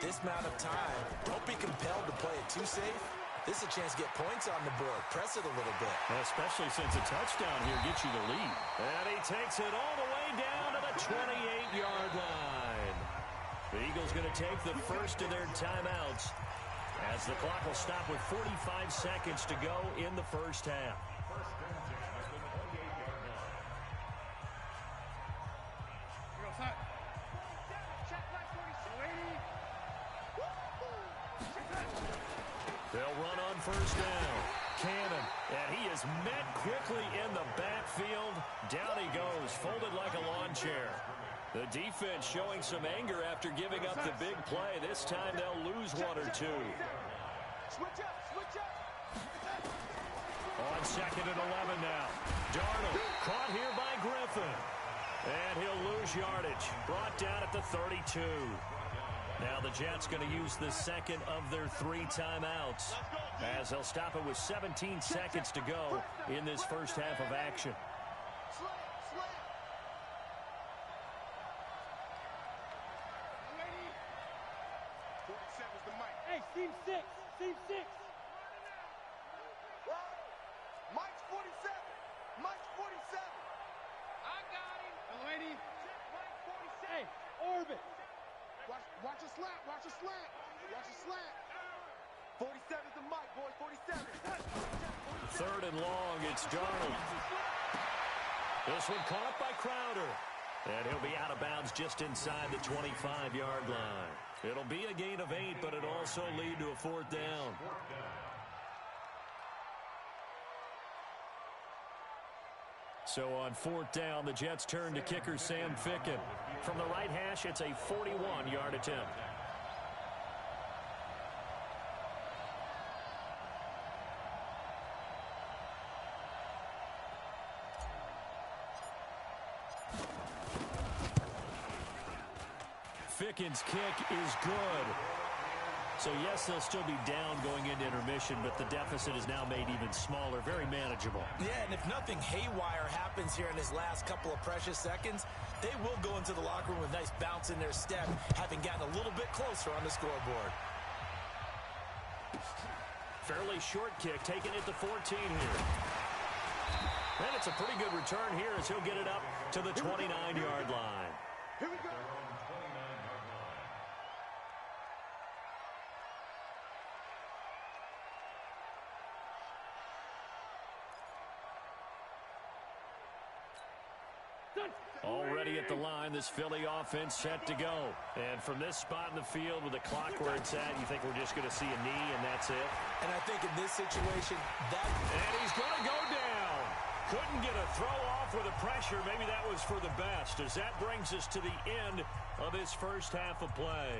This amount of time, don't be compelled to play it too safe. This is a chance to get points on the board. Press it a little bit. Well, especially since a touchdown here gets you the lead. And he takes it all the way down to the 28-yard line. The Eagles going to take the first of their timeouts as the clock will stop with 45 seconds to go in the first half. First and 10 at the 28-yard line. They'll run on first down. Cannon, and he is met quickly in the backfield. Down he goes, folded like a lawn chair. The defense showing some anger after giving up the big play. This time they'll lose 1 or 2. Switch up, switch up. On second and 11 now. Darnold caught here by Griffin. And he'll lose yardage. Brought down at the 32. Now the Jets going to use the second of their 3 timeouts as they'll stop it with 17 seconds to go in this first half of action. Hey, team 6, team 6. Mike's 47. Mike's 47. I got him. Lady. Mike's 47. Hey, orbit. Watch a slant. Watch a slant. Watch a slant. 47's the Mike, boys. 47. Third and long, it's Darnold. This one caught by Crowder. And he'll be out of bounds just inside the 25-yard line. It'll be a gain of 8, but it'll also lead to a 4th down. So on 4th down, the Jets turn to kicker Sam Ficken. From the right hash, it's a 41-yard attempt. Ficken's kick is good. So, yes, they'll still be down going into intermission, but the deficit is now made even smaller, very manageable. Yeah, and if nothing haywire happens here in his last couple of precious seconds, they will go into the locker room with a nice bounce in their step, having gotten a little bit closer on the scoreboard. Fairly short kick, taking it to 14 here. And it's a pretty good return here as he'll get it up to the 29-yard line. Here we go. Already at the line, this Philly offense set to go. And from this spot in the field with the clock where it's at, you think we're just going to see a knee and that's it? And I think in this situation, And he's going to go down. Couldn't get a throw off with the pressure. Maybe that was for the best, as that brings us to the end of this first half of play.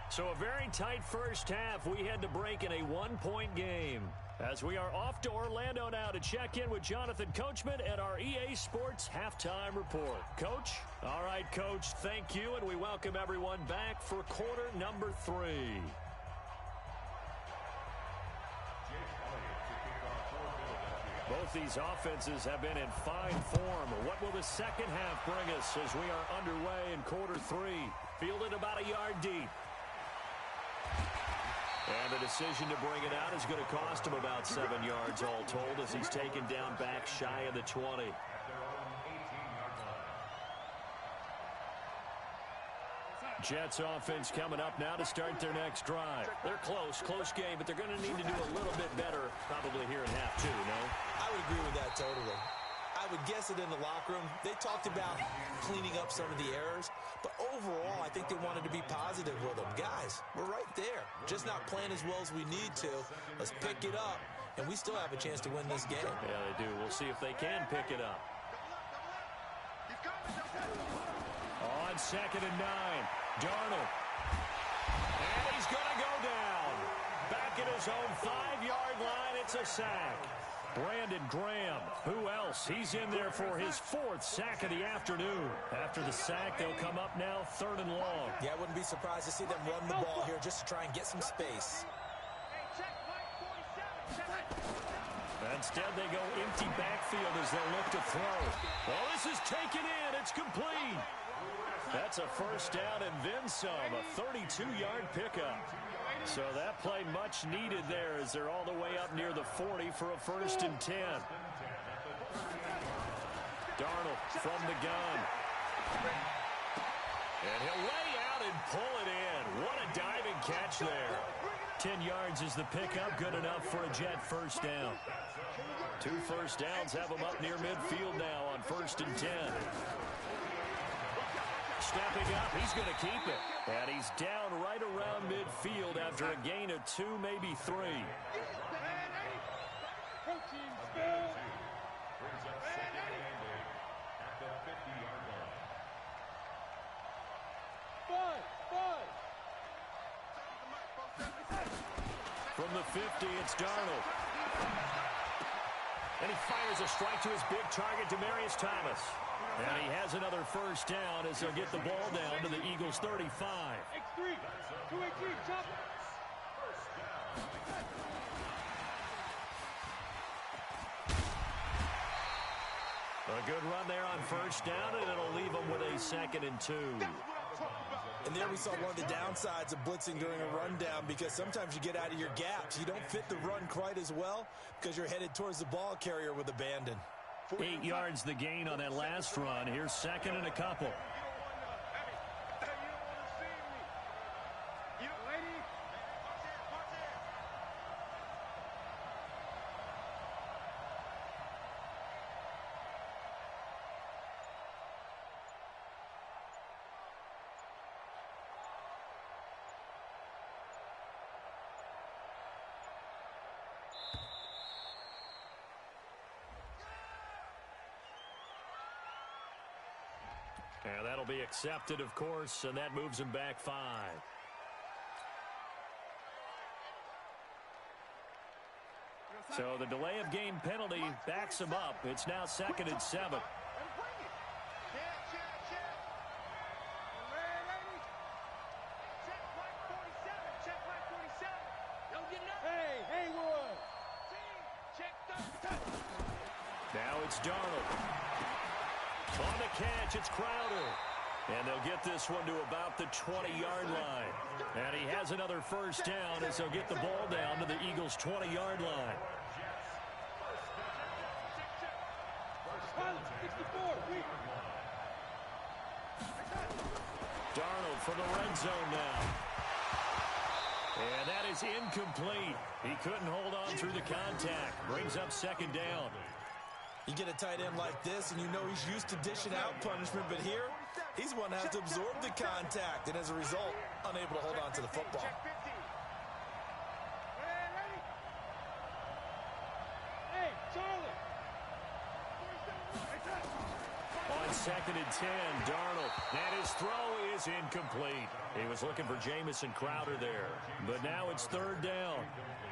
So a very tight first half. We had to break in a one-point game. As we are off to Orlando now to check in with Jonathan Coachman at our EA Sports Halftime Report. Coach? All right, Coach, thank you, and we welcome everyone back for quarter number 3. Both these offenses have been in fine form. What will the second half bring us as we are underway in quarter 3? Fielded about a yard deep. And the decision to bring it out is going to cost him about 7 yards all told as he's taken down back shy of the 20. Jets offense coming up now to start their next drive. They're close game, but they're going to need to do a little bit better probably here in half 2, no? I would agree with that totally. I would guess it in the locker room. They talked about cleaning up some of the errors, but overall, I think they wanted to be positive with them. Guys, we're right there. Just not playing as well as we need to. Let's pick it up, and we still have a chance to win this game. Yeah, they do. We'll see if they can pick it up. On 2nd and 9, Darnold. And he's going to go down. Back at his own 5-yard line, it's a sack. Brandon Graham, who else? He's in there for his 4th sack of the afternoon. After the sack, they'll come up now 3rd and long. Yeah, I wouldn't be surprised to see them run the ball here just to try and get some space. Instead, they go empty backfield as they look to throw. Well, this is taken in. It's complete. That's a first down and then some, a 32-yard pickup. So that play much needed there as they're all the way up near the 40 for a 1st and 10. Darnold from the gun. And he'll lay out and pull it in. What a diving catch there. 10 yards is the pickup, good enough for a Jet first down. 2 first downs have him up near midfield now on 1st and 10. Stepping up, he's going to keep it. And he's down right around midfield after a gain of 2, maybe 3. From the 50, it's Darnold. And he fires a strike to his big target, Demaryius Thomas. And he has another first down as they'll get the ball down to the Eagles' 35. X3, 218, chop. A good run there on first down, and it'll leave them with a 2nd and 2. And there we saw one of the downsides of blitzing during a rundown, because sometimes you get out of your gaps. You don't fit the run quite as well because you're headed towards the ball carrier with abandon. 8 yards the gain on that last run. Here's 2nd and a couple. And that'll be accepted, of course, and that moves him back 5. So the delay of game penalty backs him up. It's now 2nd and 7. Now it's Darnold. On the catch, it's Crowder. And they'll get this one to about the 20-yard line. And he has another first down as they'll get the ball down to the Eagles' 20-yard line. 64. Darnold from the red zone now. And that is incomplete. He couldn't hold on through the contact. Brings up 2nd down. You get a tight end like this, and you know he's used to dishing out punishment, but here, he's one that has to absorb the contact, and as a result, unable to hold on to the football. Hey, Charlie. On 2nd and 10, Darnold. And his throw is incomplete. He was looking for Jamison Crowder there. But now it's 3rd down.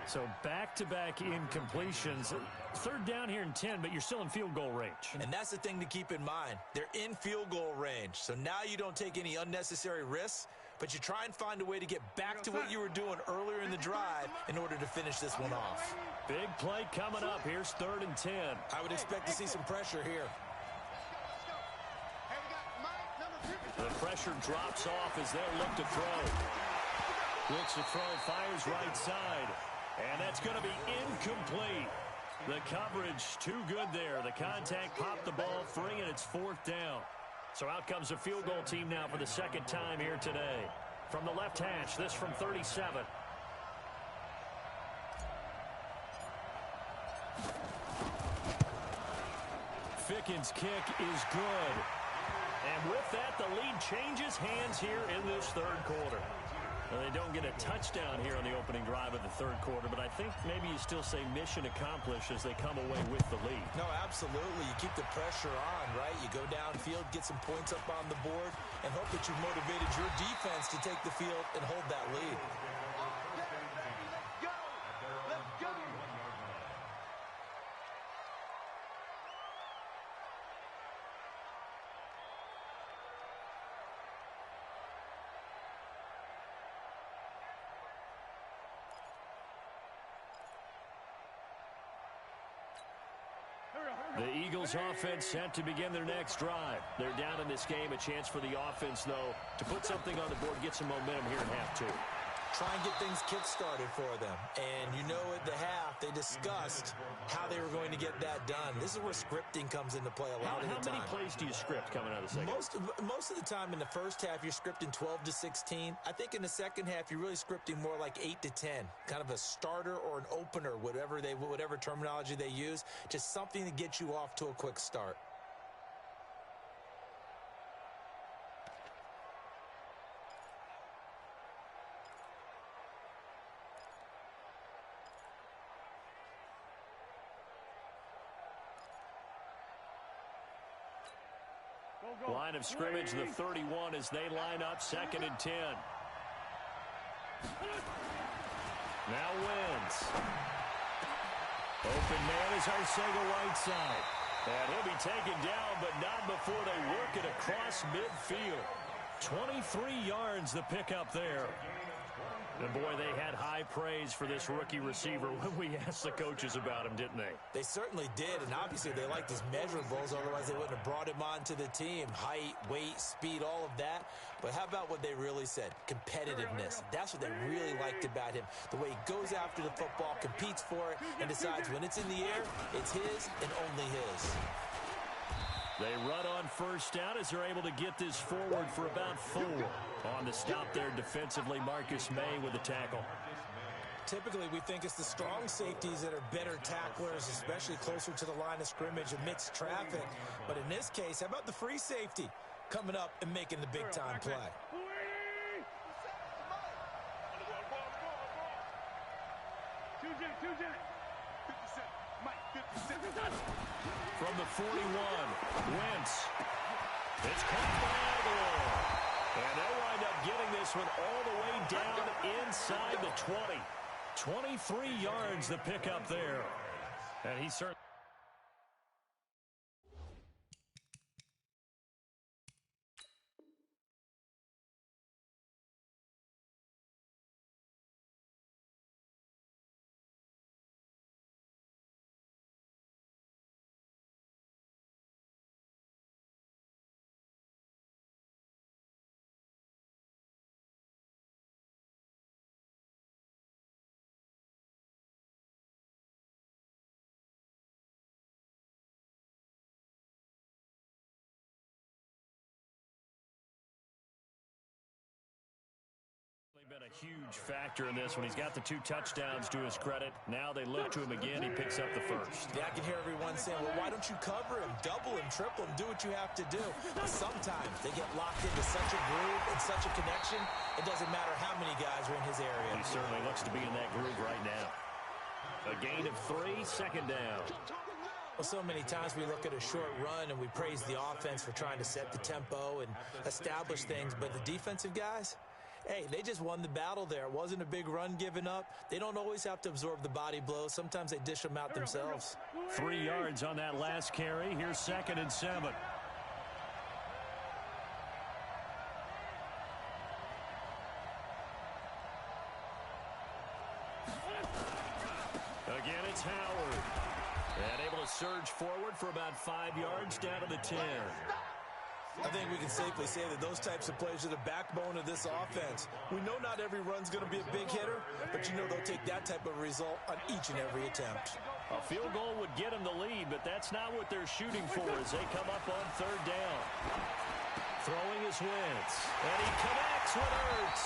So back-to-back incompletions. 3rd down here in 10, but you're still in field goal range. And that's the thing to keep in mind. They're in field goal range. So now you don't take any unnecessary risks, but you try and find a way to get back to what you were doing earlier in the drive in order to finish this one off. Big play coming up. Here's 3rd and 10. I would expect to see some pressure here. The pressure drops off as they'll look to throw. Looks to throw, fires right side. And that's going to be incomplete. The coverage too good there. The contact popped the ball free, and it's 4th down. So out comes the field goal team now for the 2nd time here today. From the left hash, this from 37. Ficken's kick is good. And with that, the lead changes hands here in this 3rd quarter. Now, they don't get a touchdown here on the opening drive of the 3rd quarter, but I think maybe you still say mission accomplished as they come away with the lead. No, absolutely. You keep the pressure on, right? You go downfield, get some points up on the board, and hope that you've motivated your defense to take the field and hold that lead. The Eagles offense set to begin their next drive. They're down in this game. A chance for the offense, though, to put something on the board, get some momentum here in half 2. Try and get things kick-started for them. And you know at the half, they discussed how they were going to get that done. This is where scripting comes into play a lot of the time. How many plays do you script coming out of the second? Most of the time in the first half, you're scripting 12 to 16. I think in the second half, you're really scripting more like 8 to 10. Kind of a starter or an opener, whatever terminology they use. Just something to get you off to a quick start. Line of scrimmage, the 31 as they line up, 2nd and 10. Now wins. Open man is Arcega-Whiteside. And he'll be taken down, but not before they work it across midfield. 23 yards the pickup there. And boy, they had high praise for this rookie receiver when we asked the coaches about him, didn't they? They certainly did, and obviously they liked his measurables, otherwise they wouldn't have brought him onto the team. Height, weight, speed, all of that. But how about what they really said? Competitiveness. That's what they really liked about him. The way he goes after the football, competes for it, and decides when it's in the air, it's his and only his. They run on first down as they're able to get this forward for about 4. On the stop there defensively, Marcus May with the tackle. Typically, we think it's the strong safeties that are better tacklers, especially closer to the line of scrimmage amidst traffic. But in this case, how about the free safety coming up and making the big-time play? From the 41, Wentz. It's caught by Aguilar. And they'll wind up getting this one all the way down inside the 20. 23 yards the pickup there. And he certainly... been a huge factor in this when he's got the 2 touchdowns to his credit. Now they look to him again. He picks up the first. Yeah, I can hear everyone saying, well, why don't you cover him, double him, triple him, do what you have to do. But sometimes they get locked into such a groove and such a connection, it doesn't matter how many guys are in his area. He certainly looks to be in that groove right now. A gain of 3, second down. Well, so many times we look at a short run and we praise the offense for trying to set the tempo and establish things, but the defensive guys, hey, they just won the battle there. It wasn't a big run given up. They don't always have to absorb the body blows. Sometimes they dish them out themselves. 3 yards on that last carry. Here's 2nd and 7. Again, it's Howard. And able to surge forward for about 5 yards down to the 10. I think we can safely say that those types of plays are the backbone of this offense. We know not every run's going to be a big hitter, but you know they'll take that type of result on each and every attempt. A field goal would get them the lead, but that's not what they're shooting for as they come up on 3rd down. Throwing is Wentz, and he connects with Ertz.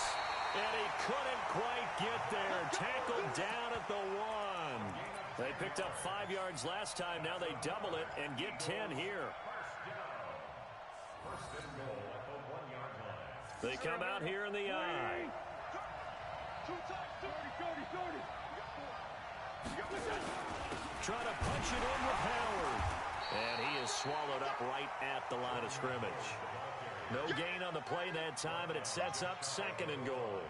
And he couldn't quite get there. Tackled down at the 1. They picked up 5 yards last time. Now they double it and get 10 here. They come out here in the I. Trying to punch it in with Howard. And he is swallowed up right at the line of scrimmage. No gain on the play that time, and it sets up 2nd and goal.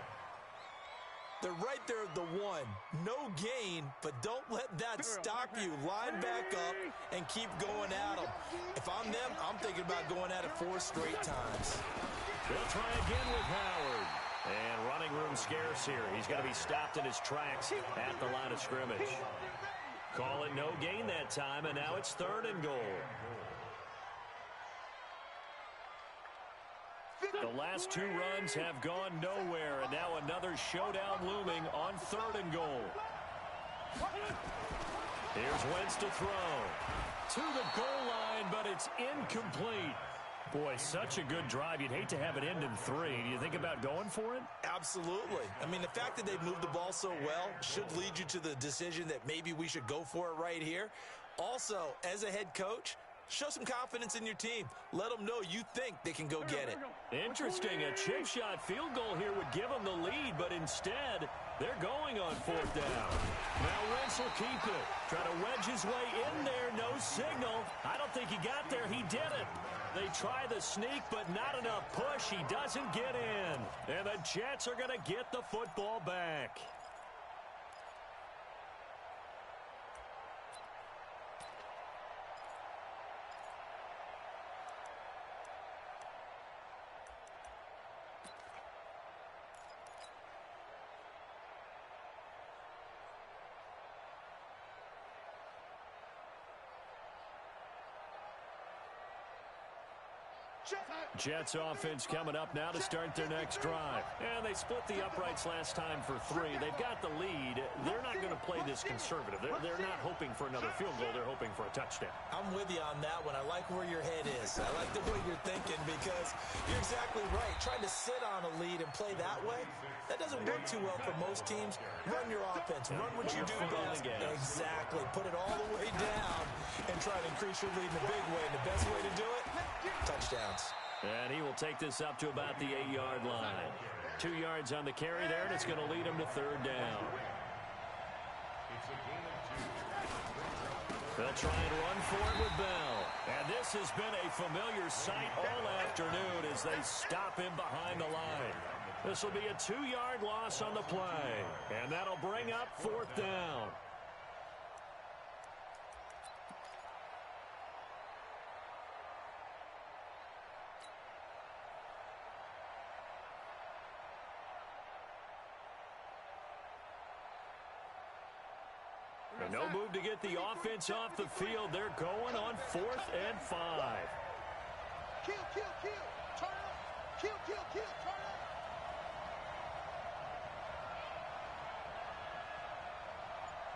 They're right there at the 1. No gain, but don't let that stop you. Line back up and keep going at them. If I'm them, I'm thinking about going at it 4 straight times. They'll try again with Howard. And running room scarce here. He's going to be stopped in his tracks at the line of scrimmage. Call it no gain that time, and now it's 3rd and goal. The last 2 runs have gone nowhere, and now another showdown looming on 3rd and goal. Here's Wentz to throw. To the goal line, but it's incomplete. Boy, such a good drive. You'd hate to have it end in 3. Do you think about going for it? Absolutely. I mean, the fact that they've moved the ball so well should lead you to the decision that maybe we should go for it right here. Also, as a head coach, show some confidence in your team. Let them know you think they can go get it. Interesting. A chip shot field goal here would give them the lead, but instead, they're going on 4th down. Now Wentz will keep it. Try to wedge his way in there. No signal. I don't think he got there. He did it. They try the sneak, but not enough push. He doesn't get in. And the Jets are going to get the football back. Jets offense coming up now to start their next drive. And they split the uprights last time for 3. They've got the lead. They're not going to play this conservative. They're not hoping for another field goal. They're hoping for a touchdown. I'm with you on that one. I like where your head is. I like the way you're thinking because you're exactly right. Trying to sit on a lead and play that way, that doesn't work too well for most teams. Run your offense. Run what you do best. Exactly. Put it all the way down and try to increase your lead in a big way. And the best way to do it, touchdowns. And he will take this up to about the 8-yard line. 2 yards on the carry there, and it's going to lead him to 3rd down. They'll try and run for it with Bell. And this has been a familiar sight all afternoon as they stop him behind the line. This will be a 2-yard loss on the play. And that'll bring up 4th down. And no move to get the offense off the field. They're going on 4th and 5. Kill, kill, kill. Turn up. Kill, kill, kill. Turn up.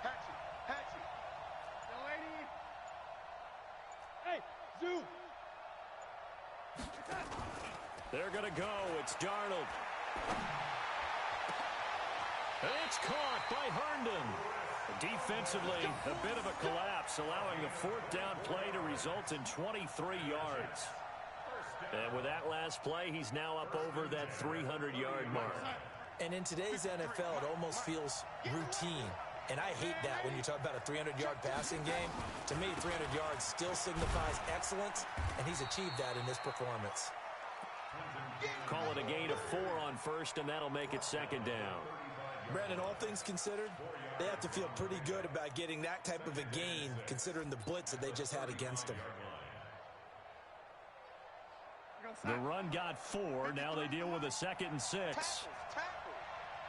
Hatchet, hatchet. Young lady. Hey, Zoo. They're going to go. It's Darnold. And it's caught by Herndon. Defensively, a bit of a collapse, allowing the 4th down play to result in 23 yards. And with that last play, he's now up over that 300-yard mark. And in today's NFL, it almost feels routine. And I hate that when you talk about a 300-yard passing game. To me, 300 yards still signifies excellence, and he's achieved that in this performance. Call it a gain of 4 on 1st, and that'll make it 2nd down. Brandon, all things considered, they have to feel pretty good about getting that type of a gain, considering the blitz that they just had against them. The run got 4. Now they deal with a 2nd and 6. Tackles, tackles.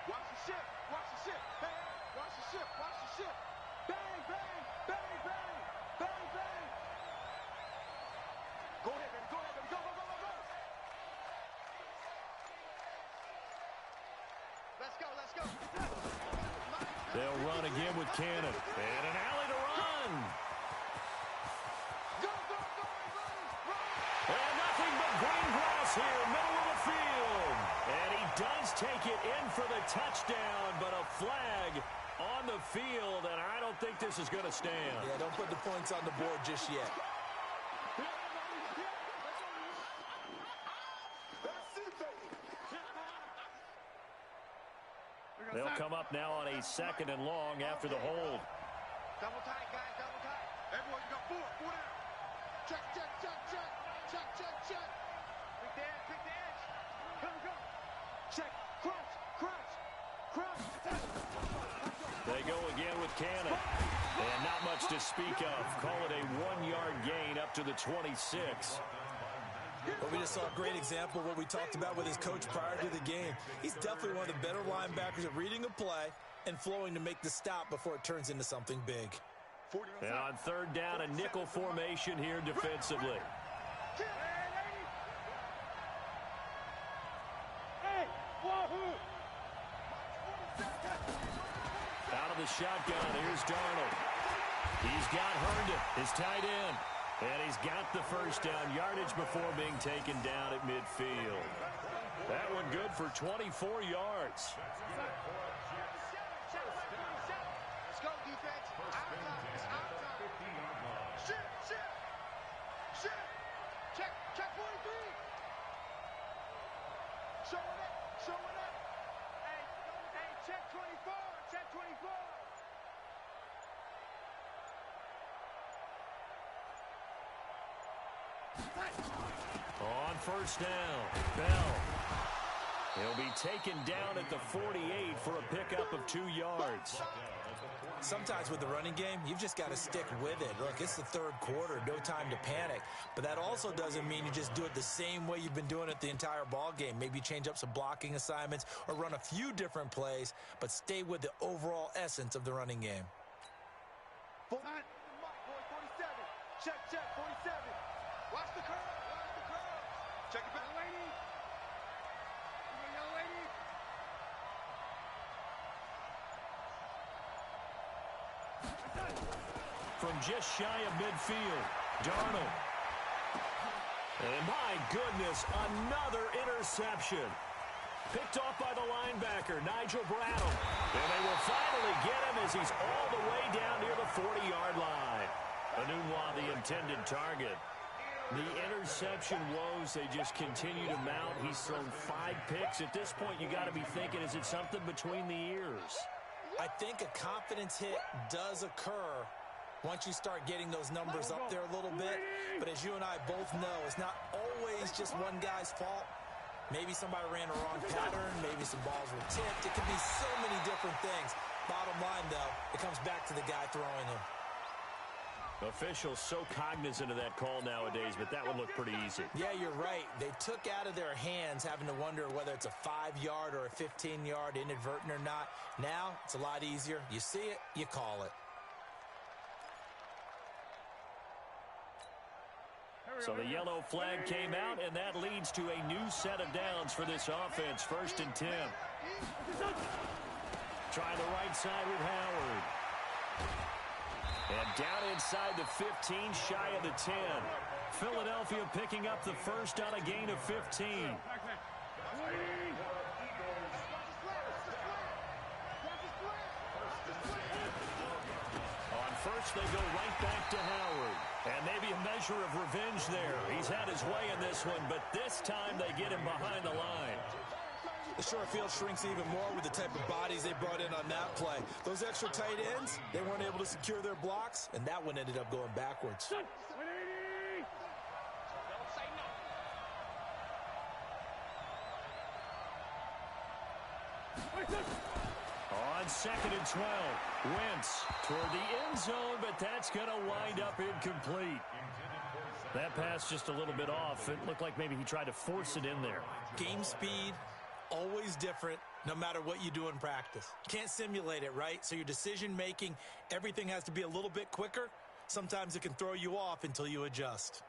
Watch the ship, watch the ship. Hey, watch the ship, watch the ship. Bang, bang, bang, bang, bang, bang. Go ahead, baby, go ahead, baby. Go, go, go, go, go. Let's go, let's go. They'll run again with Cannon. And an alley to run. Go, go, go, run, run. And nothing but green grass here, middle of the field. And he does take it in for the touchdown, but a flag on the field, and I don't think this is going to stand. Yeah, don't put the points on the board just yet. They'll come up now on a 2nd and long after the hold. Double tight, guys, double tight. Everyone, you got 4 down. Check, check, check, check. Check, check, check. Pick the edge. Come, come. Check, crunch, crunch, crunch. They go again with Cannon. And not much to speak of. Call it a 1-yard gain up to the 26. But we just saw a great example of what we talked about with his coach prior to the game. He's definitely one of the better linebackers at reading a play and flowing to make the stop before it turns into something big. And on 3rd down, a nickel formation here defensively. Hey, wahoo. Out of the shotgun, here's Darnold. He's got Herndon, his tight end. And he's got the 1st down yardage before being taken down at midfield. That one good for 24 yards. Let's go, defense. Out time. It's out time. Shit, shit. Shit. Check, check 43. Showing up, showing up. Hey, check 24. Check 24. On 1st down, Bell. He'll be taken down at the 48 for a pickup of 2 yards. Sometimes with the running game, you've just got to stick with it. Look, it's the 3rd quarter, no time to panic. But that also doesn't mean you just do it the same way you've been doing it the entire ball game. Maybe change up some blocking assignments or run a few different plays, but stay with the overall essence of the running game. 47. Check, check, 47. Watch the curve, watch the curve. Check it back, lady. Young lady. From just shy of midfield, Darnold. And my goodness, another interception. Picked off by the linebacker, Nigel Brattle. And they will finally get him as he's all the way down near the 40-yard line. Anunwa, the intended target. The interception woes, they just continue to mount. He's thrown 5 picks. At this point, you got to be thinking, is it something between the ears? I think a confidence hit does occur once you start getting those numbers up there a little bit. But as you and I both know, it's not always just one guy's fault. Maybe somebody ran a wrong pattern. Maybe some balls were tipped. It could be so many different things. Bottom line, though, it comes back to the guy throwing them. Officials so cognizant of that call nowadays, but that would look pretty easy. Yeah, you're right. They took out of their hands having to wonder whether it's a 5-yard or a 15-yard inadvertent or not. Now, it's a lot easier. You see it, you call it. So the yellow flag came out, and that leads to a new set of downs for this offense. 1st and 10. Try the right side with Howard. And down inside the 15, shy of the 10. Philadelphia picking up the first on a gain of 15. On first, they go right back to Howard. And maybe a measure of revenge there. He's had his way in this one, but this time they get him behind the line. The short field shrinks even more with the type of bodies they brought in on that play. Those extra tight ends, they weren't able to secure their blocks, and that one ended up going backwards. On 2nd and 12, Wentz toward the end zone, but that's going to wind up incomplete. That pass just a little bit off. It looked like maybe he tried to force it in there. Game speed, always different, no matter what you do in practice. Can't simulate it, right? So your decision-making, everything has to be a little bit quicker. Sometimes it can throw you off until you adjust.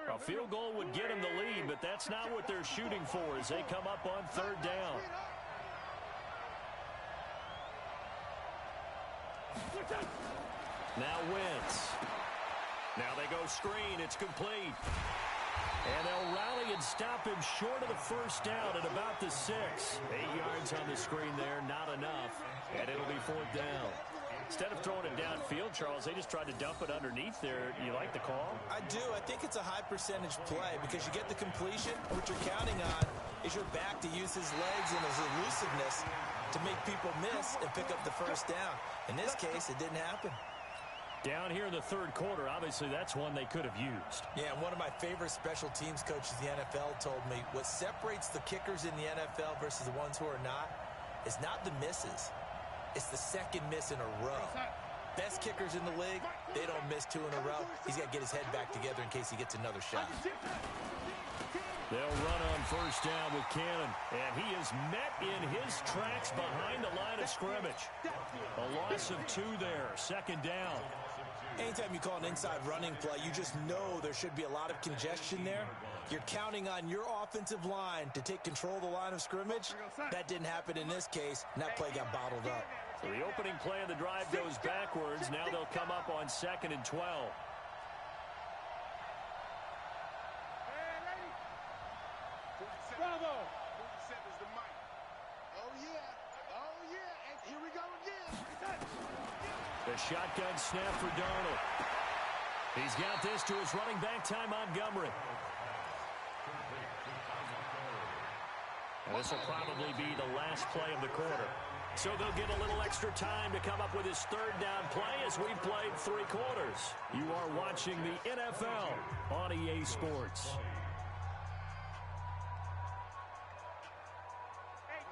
A field goal would get him the lead, but that's not what they're shooting for as they come up on 3rd down. Now Wentz. Now they go screen. It's complete. And they'll rally and stop him short of the first down at about the 6. 8 yards on the screen there, not enough. And it'll be 4th down. Instead of throwing it downfield, Charles, they just tried to dump it underneath there. You like the call? I do. I think it's a high percentage play because you get the completion. What you're counting on is your back to use his legs and his elusiveness to make people miss and pick up the first down. In this case, it didn't happen. Down here in the 3rd quarter, obviously that's one they could have used. Yeah, and one of my favorite special teams coaches in the NFL told me what separates the kickers in the NFL versus the ones who are not is not the misses. It's the second miss in a row. Best kickers in the league, they don't miss 2 in a row. He's got to get his head back together in case he gets another shot. They'll run on 1st down with Cannon, and he is met in his tracks behind the line of scrimmage. A loss of 2 there, 2nd down. Anytime you call an inside running play, you just know there should be a lot of congestion there. You're counting on your offensive line to take control of the line of scrimmage. That didn't happen in this case, and that play got bottled up. So the opening play of the drive goes backwards. Now they'll come up on 2nd and 12. Bravo! 47 is the mic. Oh, yeah. Oh, yeah. And here we go again. The shotgun snap for Darnold. He's got this to his running back, Ty Montgomery. And this will probably be the last play of the quarter. So they'll get a little extra time to come up with his 3rd down play as we've played 3 quarters. You are watching the NFL on EA Sports.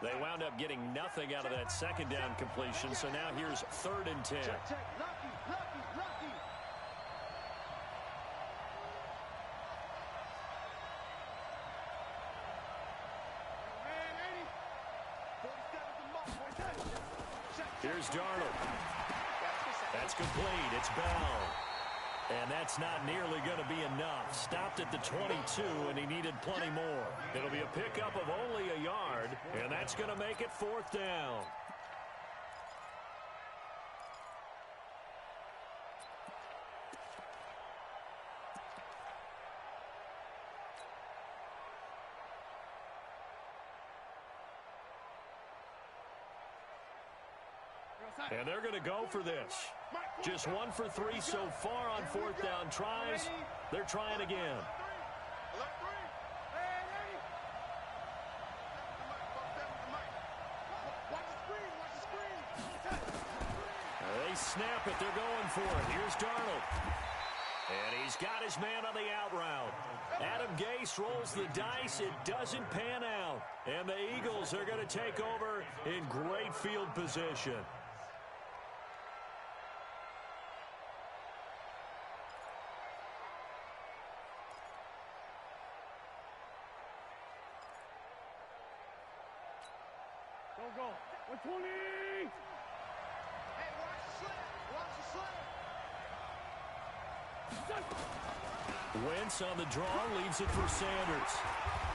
They wound up getting nothing out of that 2nd down completion, so now here's 3rd and 10. Check. Lucky. Here's Darnold. That's complete. It's Bell. And that's not nearly going to be enough. Stopped at the 22, and he needed plenty more. It'll be a pickup of only a yard, and that's going to make it 4th down. And they're going to go for this. Just 1 for 3 so far on 4th down tries. They're trying again. snap it. They're going for it. Here's Darnold. And he's got his man on the out route. Adam Gase rolls the dice. It doesn't pan out. And the Eagles are going to take over in great field position. Go. 120. Hey, watch the slip. Watch the slip. Wentz on the draw, leaves it for Sanders.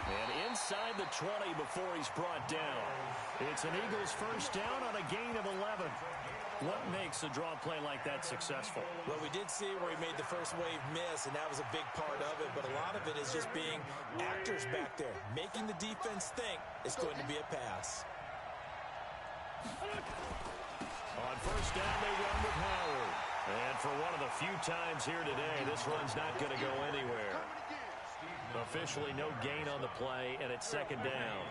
And inside the 20 before he's brought down. It's an Eagles first down on a gain of 11. What makes a draw play like that successful? Well, we did see where he made the first wave miss, and that was a big part of it. But a lot of it is just being actors back there, making the defense think it's going to be a pass. On first down, they run with Howard. And for one of the few times here today, this run's not going to go anywhere. Officially no gain on the play, and it's second down.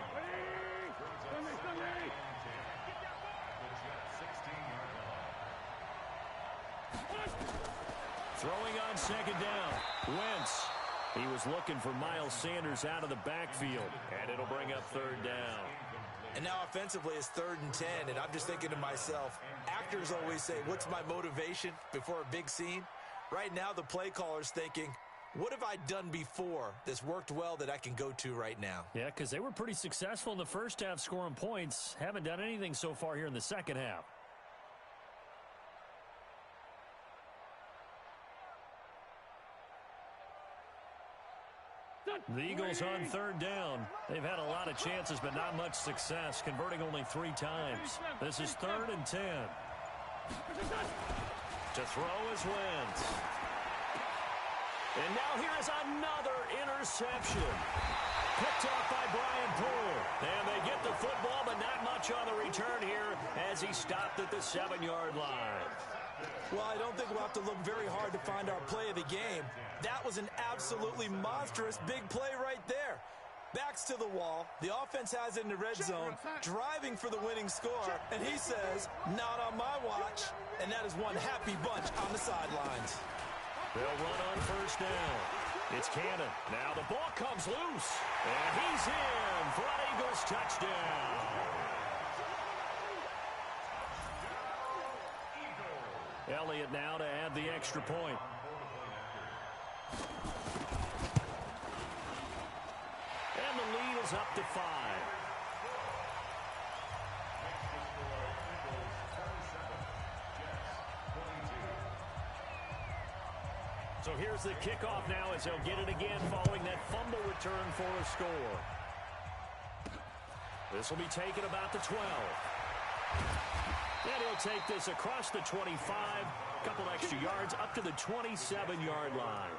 Throwing on second down, Wentz. He was looking for Miles Sanders out of the backfield, and it'll bring up third down. And now offensively it's 3rd and 10, and I'm just thinking to myself, actors always say, what's my motivation before a big scene? Right now the play caller's thinking, what have I done before that's worked well that I can go to right now? Yeah, because they were pretty successful in the first half scoring points. Haven't done anything so far here in the second half. The Eagles on third down. They've had a lot of chances, but not much success, converting only 3 times. This is 3rd and 10. To throw is Wentz. And now here is another interception. Picked off by Brian Poole. And they get the football, but not much on the return here as he stopped at the 7-yard line. Well, I don't think we'll have to look very hard to find our play of the game. That was an absolutely monstrous big play right there. Backs to the wall. The offense has it in the red zone, driving for the winning score. And he says, not on my watch. And that is one happy bunch on the sidelines. They'll run on first down. It's Cannon. Now the ball comes loose. And he's in for an Eagles touchdown. Elliott now to add the extra point. And the lead is up to 5. So here's the kickoff now as they'll get it again following that fumble return for a score. This will be taken about the 12. And he'll take this across the 25, a couple extra yards up to the 27-yard line.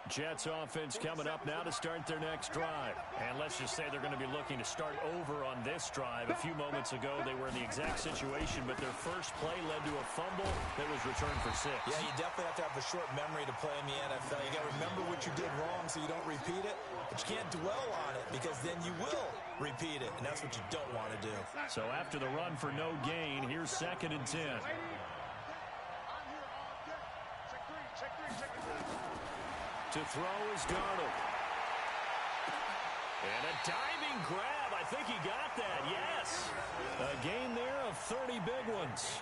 Jets offense coming up now to start their next drive. And let's just say they're going to be looking to start over on this drive. A few moments ago, they were in the exact situation, but their first play led to a fumble that was returned for 6. Yeah, you definitely have to have a short memory to play in the NFL. You got to remember what you did wrong so you don't repeat it, but you can't dwell on it because then you will repeat it, and that's what you don't want to do. So after the run for no gain, here's 2nd and 10. To throw is Darnold. And a diving grab. I think he got that, yes. A gain there of 30 big ones.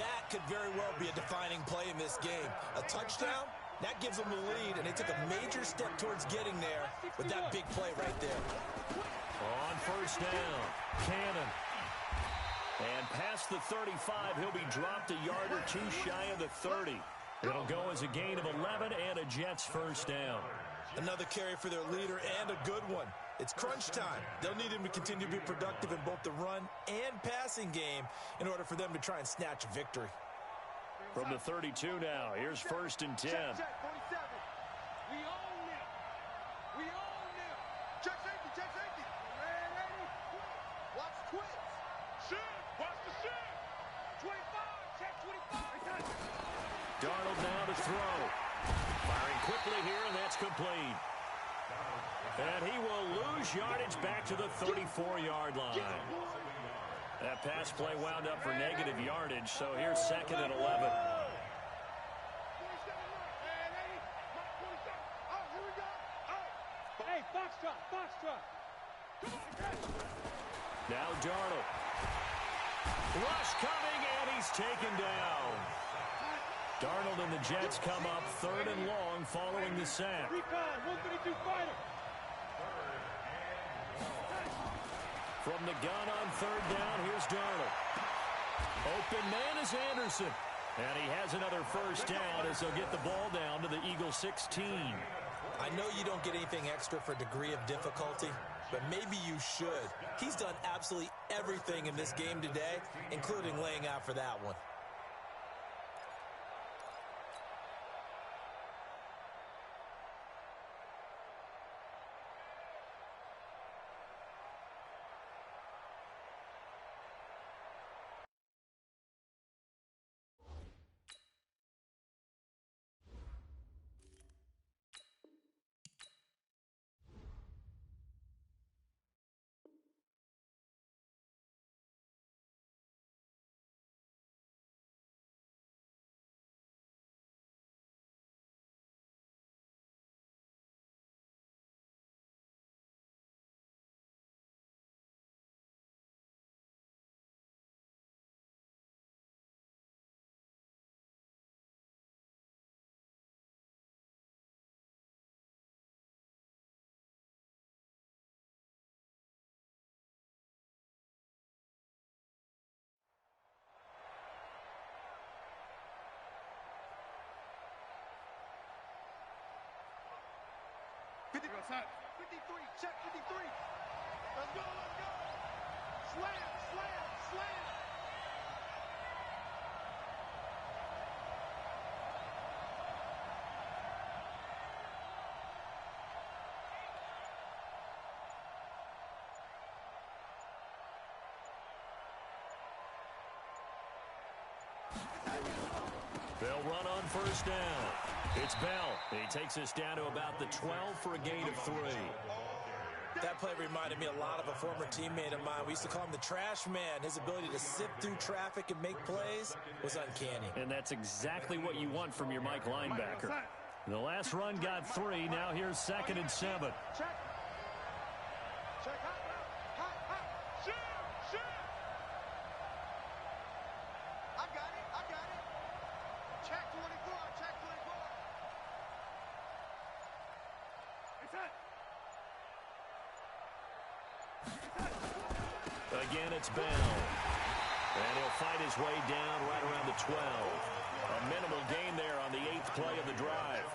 That could very well be a defining play in this game. A touchdown, that gives them the lead, and they took a major step towards getting there with that big play right there. On first down, Cannon. And past the 35, he'll be dropped a yard or 2 shy of the 30. It'll go as a gain of 11 and a Jets first down. Another carry for their leader and a good one. It's crunch time. They'll need him to continue to be productive in both the run and passing game in order for them to try and snatch a victory. From the 32 now, here's 1st and 10. Check, 47. We own it. We quits. Shift. Watch the shift. 25. Check 25. Darnold now to throw. Firing quickly here, and that's complete. And he will lose yardage back to the 34-yard line. That pass play wound up for negative yardage, so here's 2nd and 11. 27 right. And 80. Mark 27. Oh, here we go. Oh. Hey, Foxtrot, Foxtrot. Come on, catch. Now Darnold. Rush coming, and he's taken down. Darnold and the Jets come up 3rd and long following the sack. Recon, 132 fighter. From the gun on 3rd down, here's Darnold. Open man is Anderson. And he has another first down as they'll get the ball down to the Eagles 16. I know you don't get anything extra for degree of difficulty, but maybe you should. He's done absolutely everything in this game today, including laying out for that one. Go, son. 53, check 53. Let's go, let's go. Slam, slam, slam. They'll run on 1st down. It's Bell. He takes us down to about the 12 for a gain of 3. That play reminded me a lot of a former teammate of mine. We used to call him the trash man. His ability to sift through traffic and make plays was uncanny. And that's exactly what you want from your Mike linebacker. The last run got 3. Now here's 2nd and 7. Check. Check, hot. Shift, shift. I got it. Check 24, check 24. It's set. Again, it's Bell. And he'll fight his way down right around the 12. A minimal gain there on the 8th play of the drive.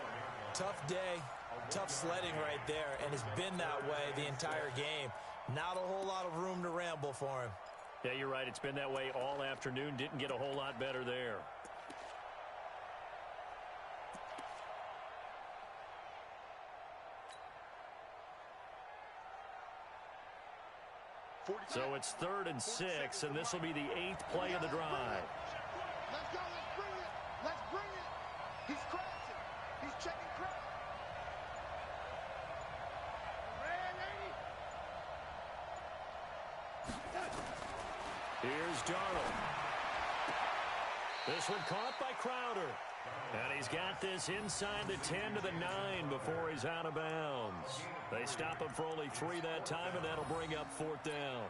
Tough day, tough sledding right there, and it's been that way the entire game. Not a whole lot of room to ramble for him. Yeah, you're right. It's been that way all afternoon. Didn't get a whole lot better there. So it's 3rd and 6, and this will be the 8th play of the drive. Let's go, let's bring it. Let's bring it. He's crashing. He's checking crash. Red 80. Here's Darnold. This one caught by Crowder. And he's got this inside the 10 to the 9 before he's out of bounds. They stop him for only 3 that time, and that'll bring up 4th down.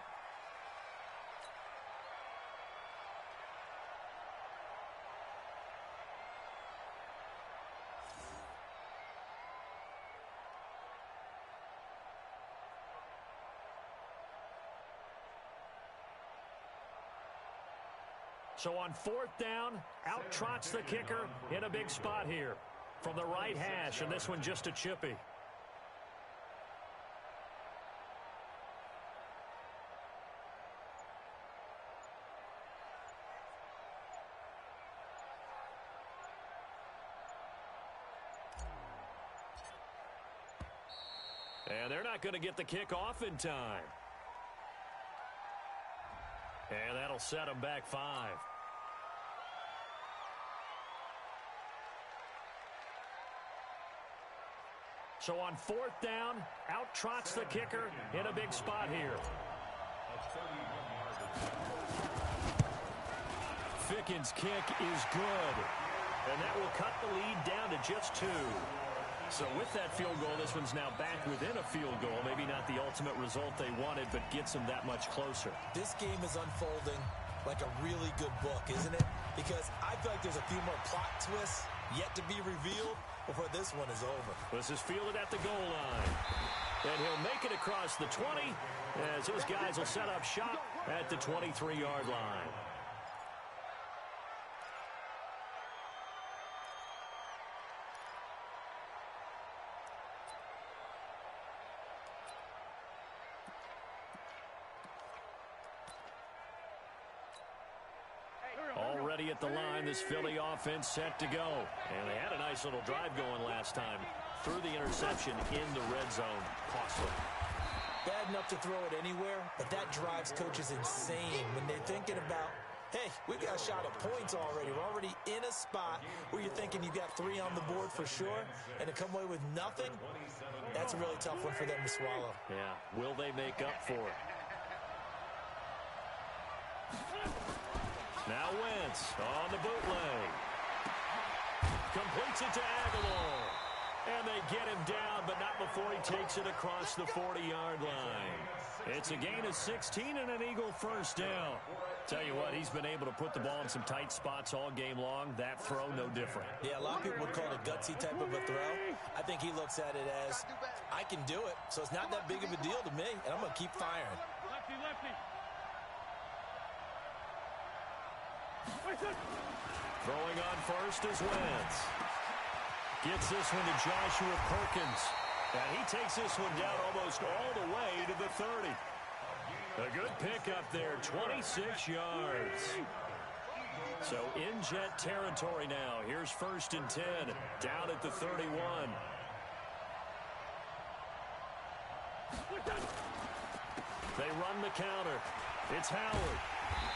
So on 4th down, out trots the kicker in a big spot here from the right hash, and this one just a chippy. And they're not going to get the kick off in time. And that'll set them back 5. So on 4th down, out trots the kicker in a big spot here. Ficken's kick is good. And that will cut the lead down to just 2. So with that field goal, this one's now back within a field goal. Maybe not the ultimate result they wanted, but gets them that much closer. This game is unfolding like a really good book, isn't it? Because I feel like there's a few more plot twists yet to be revealed before this one is over. This is fielded at the goal line. And he'll make it across the 20 as his guys will set up shop at the 23-yard line. Already at the line, this Philly offense set to go. And they had a nice little drive going last time. Threw the interception in the red zone. Costly. Bad enough to throw it anywhere, but that drives coaches insane when they're thinking about, hey, we've got a shot at points already. We're already in a spot where you're thinking you've got 3 on the board for sure, and to come away with nothing, that's a really tough one for them to swallow. Yeah, will they make up for it? Now Wentz on the bootleg. Completes it to Aguilar. And they get him down, but not before he takes it across the 40-yard line. It's a gain of 16 and an Eagle first down. Tell you what, he's been able to put the ball in some tight spots all game long. That throw, no different. Yeah, a lot of people would call it a gutsy type of a throw. I think he looks at it as, I can do it, so it's not that big of a deal to me, and I'm going to keep firing. Lefty, lefty. Throwing on first is Wentz. Gets this one to Joshua Perkins. And he takes this one down almost all the way to the 30. A good pickup there, 26 yards. So in jet territory now. Here's 1st and 10, down at the 31. They run the counter. It's Howard.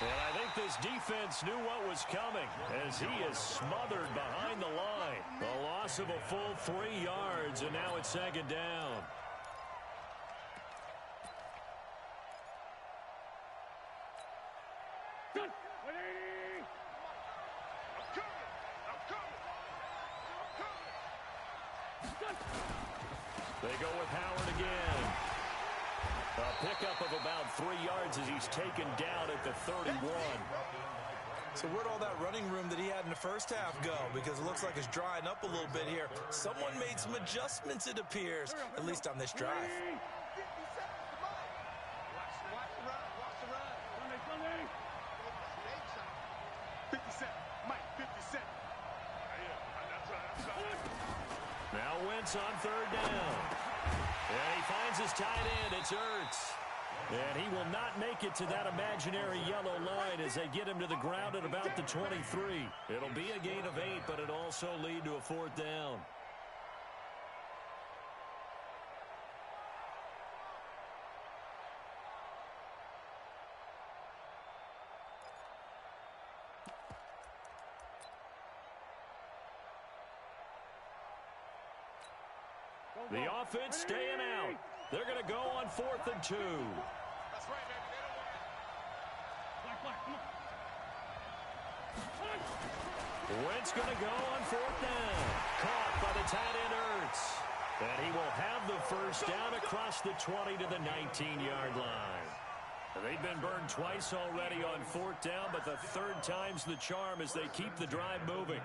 And I think this defense knew what was coming as he is smothered behind the line. A loss of a full 3 yards, and now it's 2nd down. They go with Howard again. A pickup of about 3 yards as he's taken down at the 31. So where'd all that running room that he had in the first half go? Because it looks like it's drying up a little bit here. Someone made some adjustments, it appears, at least on this drive. 50 seconds to Mike. Watch the run. Watch the run. Sunday. 50 seconds. Mike, 50 seconds. That's right. Now Wentz on 3rd down. And he finds his tight end. It's Ertz. And he will not make it to that imaginary yellow line as they get him to the ground at about the 23. It'll be a gain of 8, but it'll also lead to a 4th down. The offense staying out. They're going to go on 4th and 2. That's right, baby. They don't want it. Black, come on. Wentz going to go on 4th down. Caught by the tight end Ertz. And he will have the first down across the 20 to the 19-yard line. They've been burned twice already on 4th down, but the 3rd time's the charm as they keep the drive moving.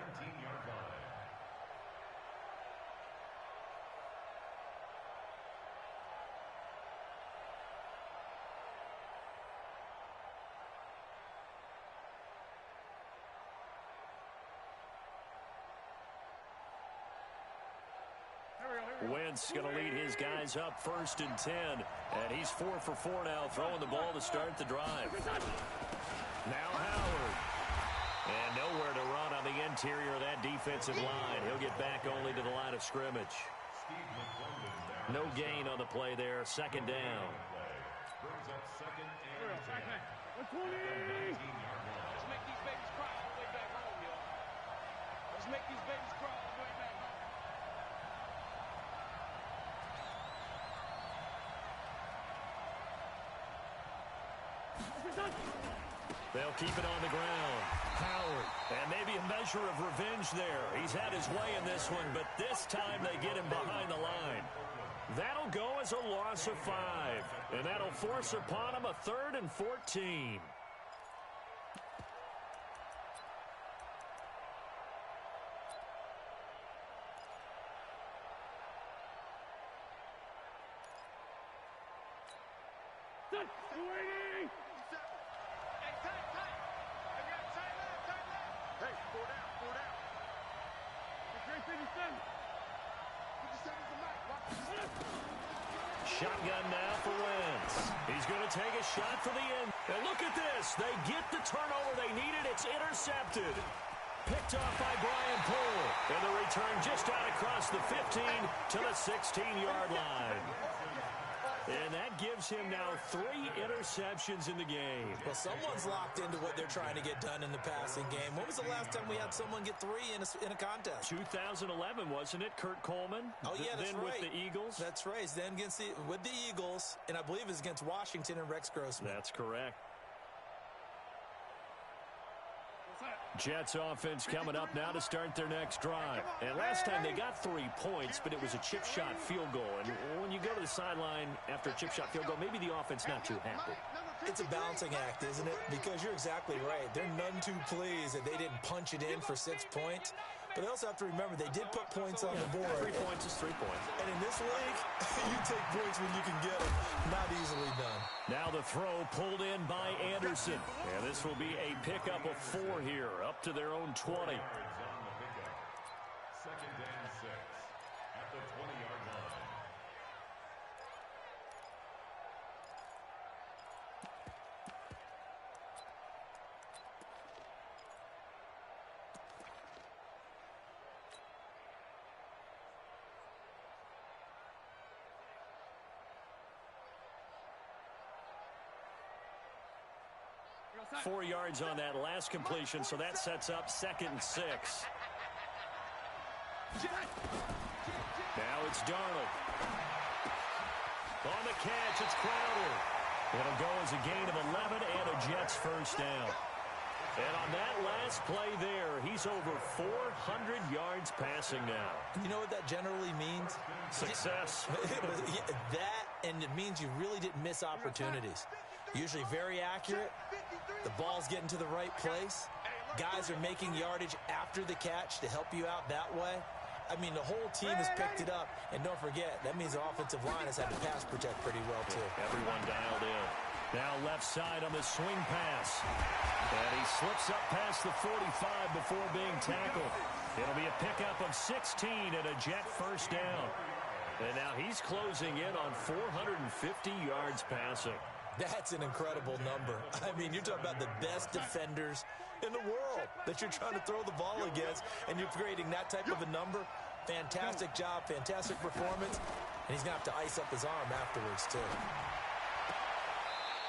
Wentz going to lead his guys up 1st and 10. And he's 4 for 4 now, throwing the ball to start the drive. Now Howard. And nowhere to run on the interior of that defensive line. He'll get back only to the line of scrimmage. No gain on the play there, 2nd down. Brings up second and 10. Let's 19-yard line. make these babies cry all the way back home, y'all. Let's make these babies cry all the way back home. They'll keep it on the ground. Howard. And maybe a measure of revenge there. He's had his way in this one, but this time they get him behind the line. That'll go as a loss of 5. And that'll force upon him a 3rd and 14. Hey, 4 down, 4 down. Shotgun now for Wentz. He's going to take a shot for the end. And look at this. They get the turnover they needed. It's intercepted. Picked off by Brian Poole. And the return just out across the 15 to the 16-yard line. And that gives him now 3 interceptions in the game. Well, someone's locked into what they're trying to get done in the passing game. When was the last time we had someone get 3 in a contest? 2011, wasn't it? Kurt Coleman? Oh, yeah, that's then right. with the Eagles? That's right. Then with the Eagles, and I believe it's against Washington and Rex Grossman. That's correct. Jets offense coming up now to start their next drive. And last time they got 3 points, but it was a chip shot field goal. And when you go to the sideline after a chip shot field goal, maybe the offense not too happy. It's a balancing act, isn't it? Because you're exactly right. They're none too pleased that they didn't punch it in for 6 points. But they also have to remember they did put points on the board. 3 points is 3 points. And in this league, you take points when you can get them. Not easily done. Now the throw pulled in by Anderson. And this will be a pickup of 4 here, up to their own 20. On the pickup. Second and 6 at the 20-yard line. Outside. 4 yards on that last completion, so that sets up 2nd and 6. Now it's Darnold. On the catch, it's Crowder. It'll go as a gain of 11 and a Jets first down. And on that last play there, he's over 400 yards passing now. You know what that generally means? Success. That, and it means you really didn't miss opportunities. Usually very accurate. The ball's getting to the right place. Guys are making yardage after the catch to help you out that way. I mean, the whole team has picked it up. And don't forget, that means the offensive line has had to pass protect pretty well, too. Everyone dialed in. Now left side on the swing pass. And he slips up past the 45 before being tackled. It'll be a pickup of 16 and a Jet first down. And now he's closing in on 450 yards passing. That's an incredible number. I mean, you're talking about the best defenders in the world that you're trying to throw the ball against, and you're creating that type of a number. Fantastic job, fantastic performance, and he's going to have to ice up his arm afterwards, too.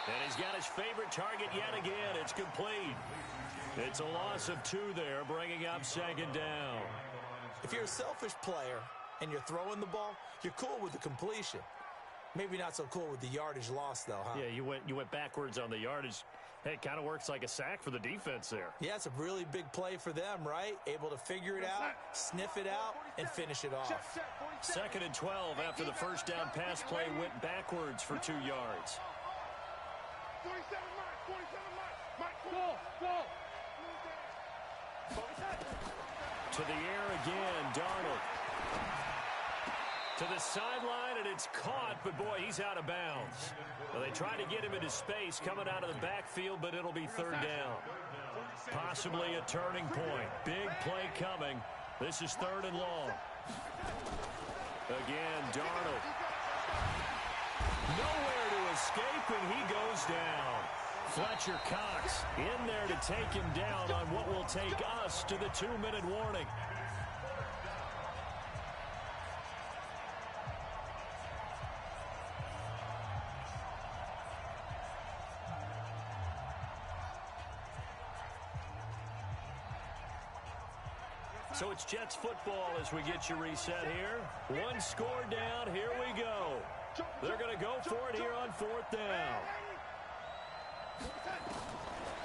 And he's got his favorite target yet again. It's complete. It's a loss of 2 there, bringing up 2nd down. If you're a selfish player and you're throwing the ball, you're cool with the completion. Maybe not so cool with the yardage loss, though, huh? Yeah, you went backwards on the yardage. Hey, it kind of works like a sack for the defense there. Yeah, it's a really big play for them, right? Able to figure it out, sniff it out, and finish it off. 2nd and 12 after the first down pass play went backwards for 2 yards. 47 Mike. Go. To the air again, Darnold. To the sideline, and it's caught, but boy, he's out of bounds. Well, they tried to get him into space coming out of the backfield, but it'll be 3rd down. Possibly a turning point. Big play coming. This is 3rd and long. Again, Darnold. Nowhere to escape, and he goes down. Fletcher Cox in there to take him down on what will take us to the 2-minute warning. So it's Jets football as we get you reset here. One score down. Here we go. They're going to go for it here on fourth down.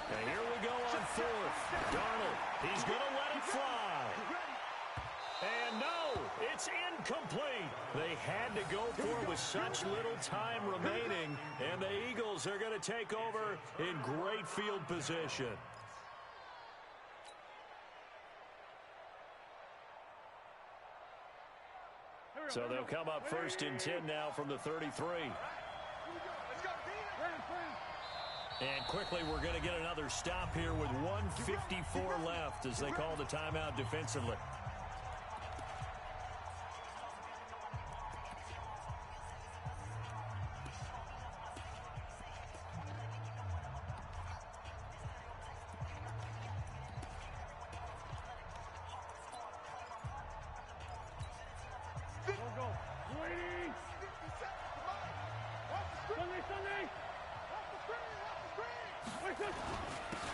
And here we go on fourth. Darnold, he's going to let it fly. And no, it's incomplete. They had to go for it with such little time remaining. And the Eagles are going to take over in great field position. So they'll come up first and 10 now from the 33. And quickly, we're going to get another stop here with 1:54 left as they call the timeout defensively.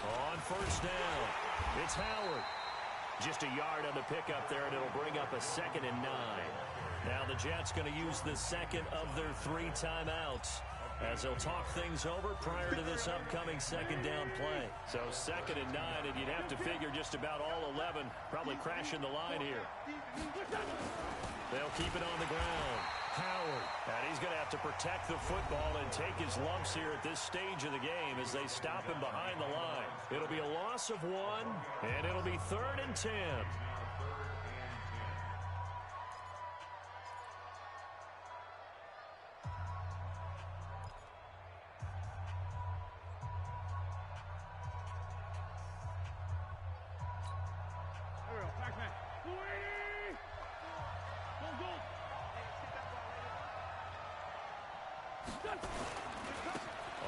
On first down, it's Howard. Just a yard on the pickup there, and it'll bring up a 2nd and 9. Now the Jets going to use the second of their 3 timeouts as they'll talk things over prior to this upcoming 2nd down play. So 2nd and 9, and you'd have to figure just about all 11 probably crashing the line here. They'll keep it on the ground. Howard, and he's going to have to protect the football and take his lumps here at this stage of the game as they stop him behind the line. It'll be a loss of 1, and it'll be 3rd and 10.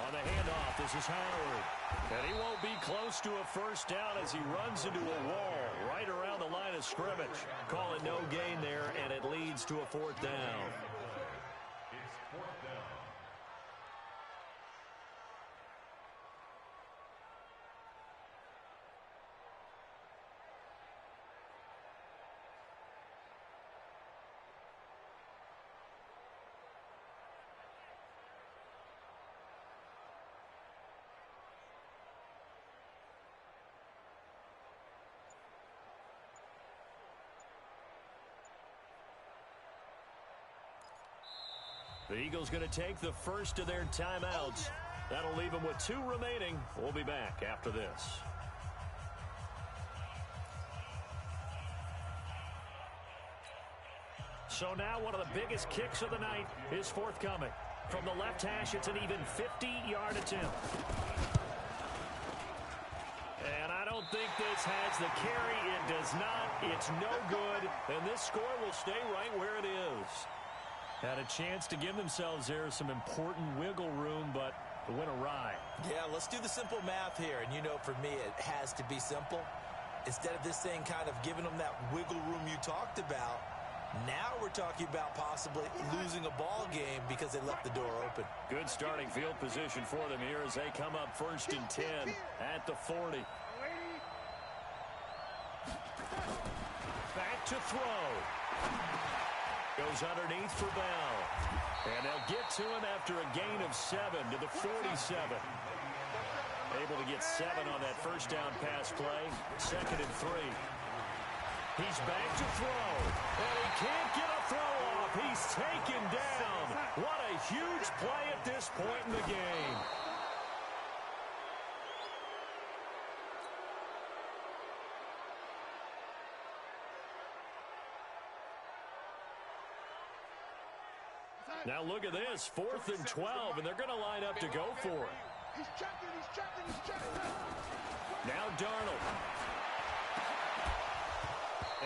On the handoff, this is Howard. And he won't be close to a first down as he runs into a wall right around the line of scrimmage. Call it no gain there, and it leads to a 4th down. It's 4th down. The Eagles going to take the first of their timeouts. That'll leave them with 2 remaining. We'll be back after this. So now one of the biggest kicks of the night is forthcoming. From the left hash, it's an even 50-yard attempt. And I don't think this has the carry. It does not. It's no good. And this score will stay right where it is. Had a chance to give themselves there some important wiggle room, but it went awry. Yeah, let's do the simple math here. And you know, for me, it has to be simple. Instead of this thing kind of giving them that wiggle room you talked about, now we're talking about possibly losing a ball game because they left the door open. Good starting field position for them here as they come up first and 10 at the 40. Back to throw. Goes underneath for Bell. And they'll get to him after a gain of 7 to the 47. Able to get 7 on that first down pass play. 2nd and 3. He's back to throw. And he can't get a throw off. He's taken down. What a huge play at this point in the game. Now look at this, 4th and 12, and they're going to line up to go for it. He's checking, he's checking, he's checking. Now Darnold.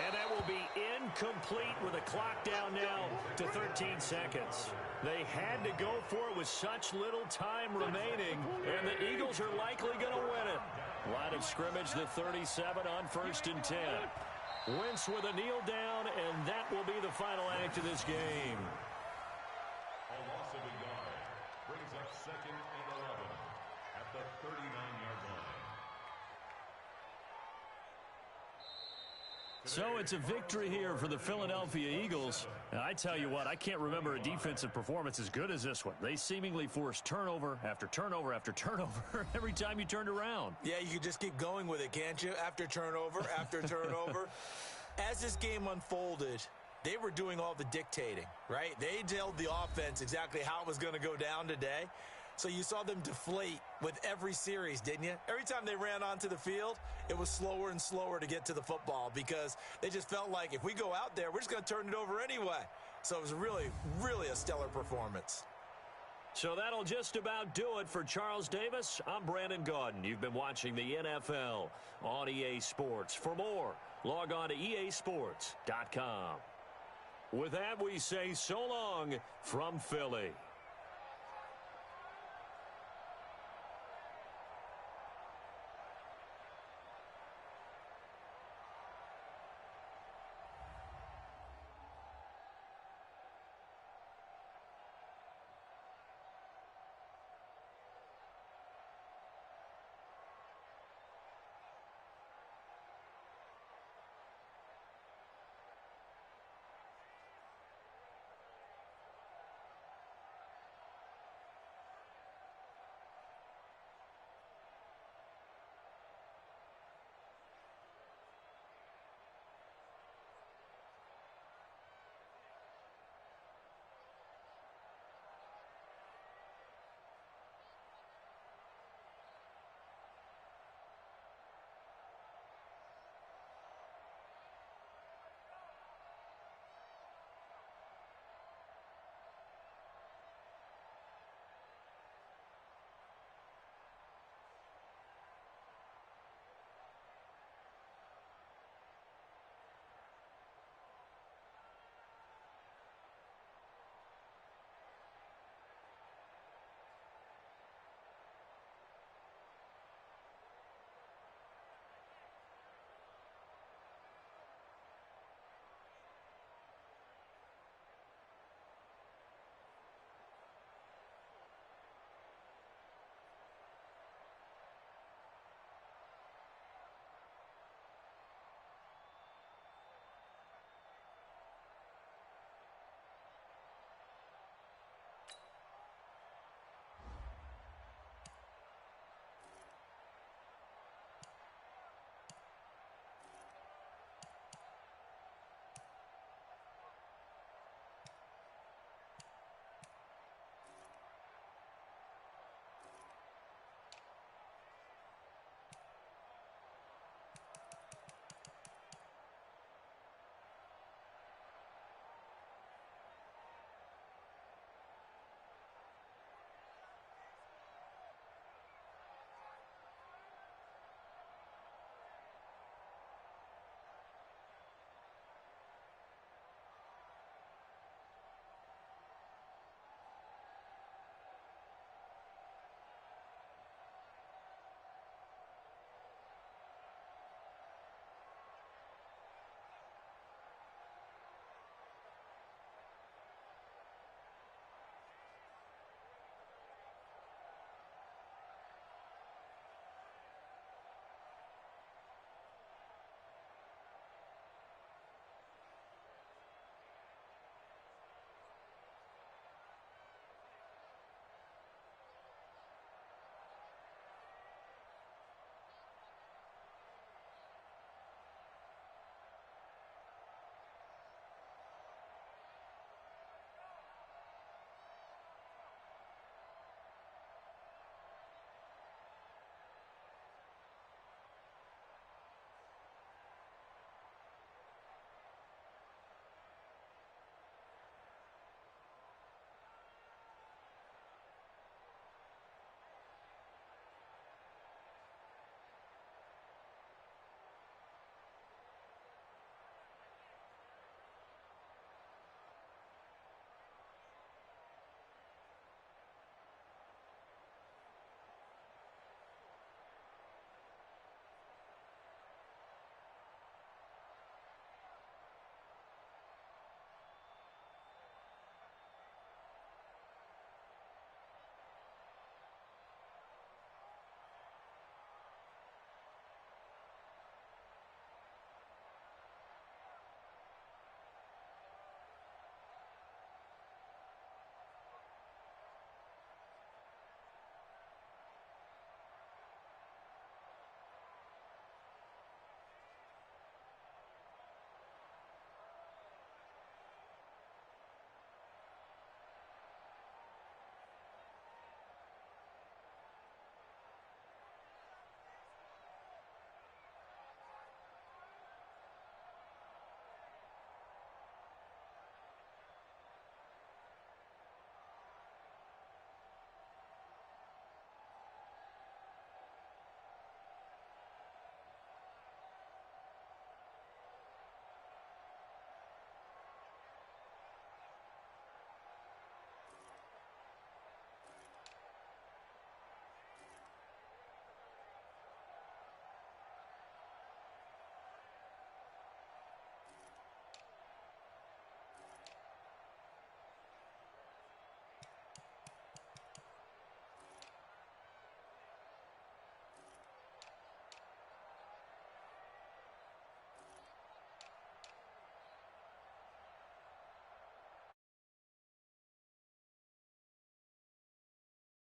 And that will be incomplete with a clock down now to 13 seconds. They had to go for it with such little time remaining, and the Eagles are likely going to win it. Line of scrimmage, the 37 on 1st and 10. Wentz with a kneel down, and that will be the final act of this game. A loss of a yard brings up 2nd and 11 at the 39-yard line. So it's a victory here for the Philadelphia Eagles. And I tell you what, I can't remember a defensive performance as good as this one. They seemingly forced turnover after turnover after turnover every time you turned around. Yeah, you can just keep going with it, can't you? After turnover after turnover. As this game unfolded, they were doing all the dictating, right? They told the offense exactly how it was going to go down today. So you saw them deflate with every series, didn't you? Every time they ran onto the field, it was slower and slower to get to the football because they just felt like if we go out there, we're just going to turn it over anyway. So it was really, really a stellar performance. So that'll just about do it for Charles Davis. I'm Brandon Gaudin. You've been watching the NFL on EA Sports. For more, log on to easports.com. With that, we say so long from Philly.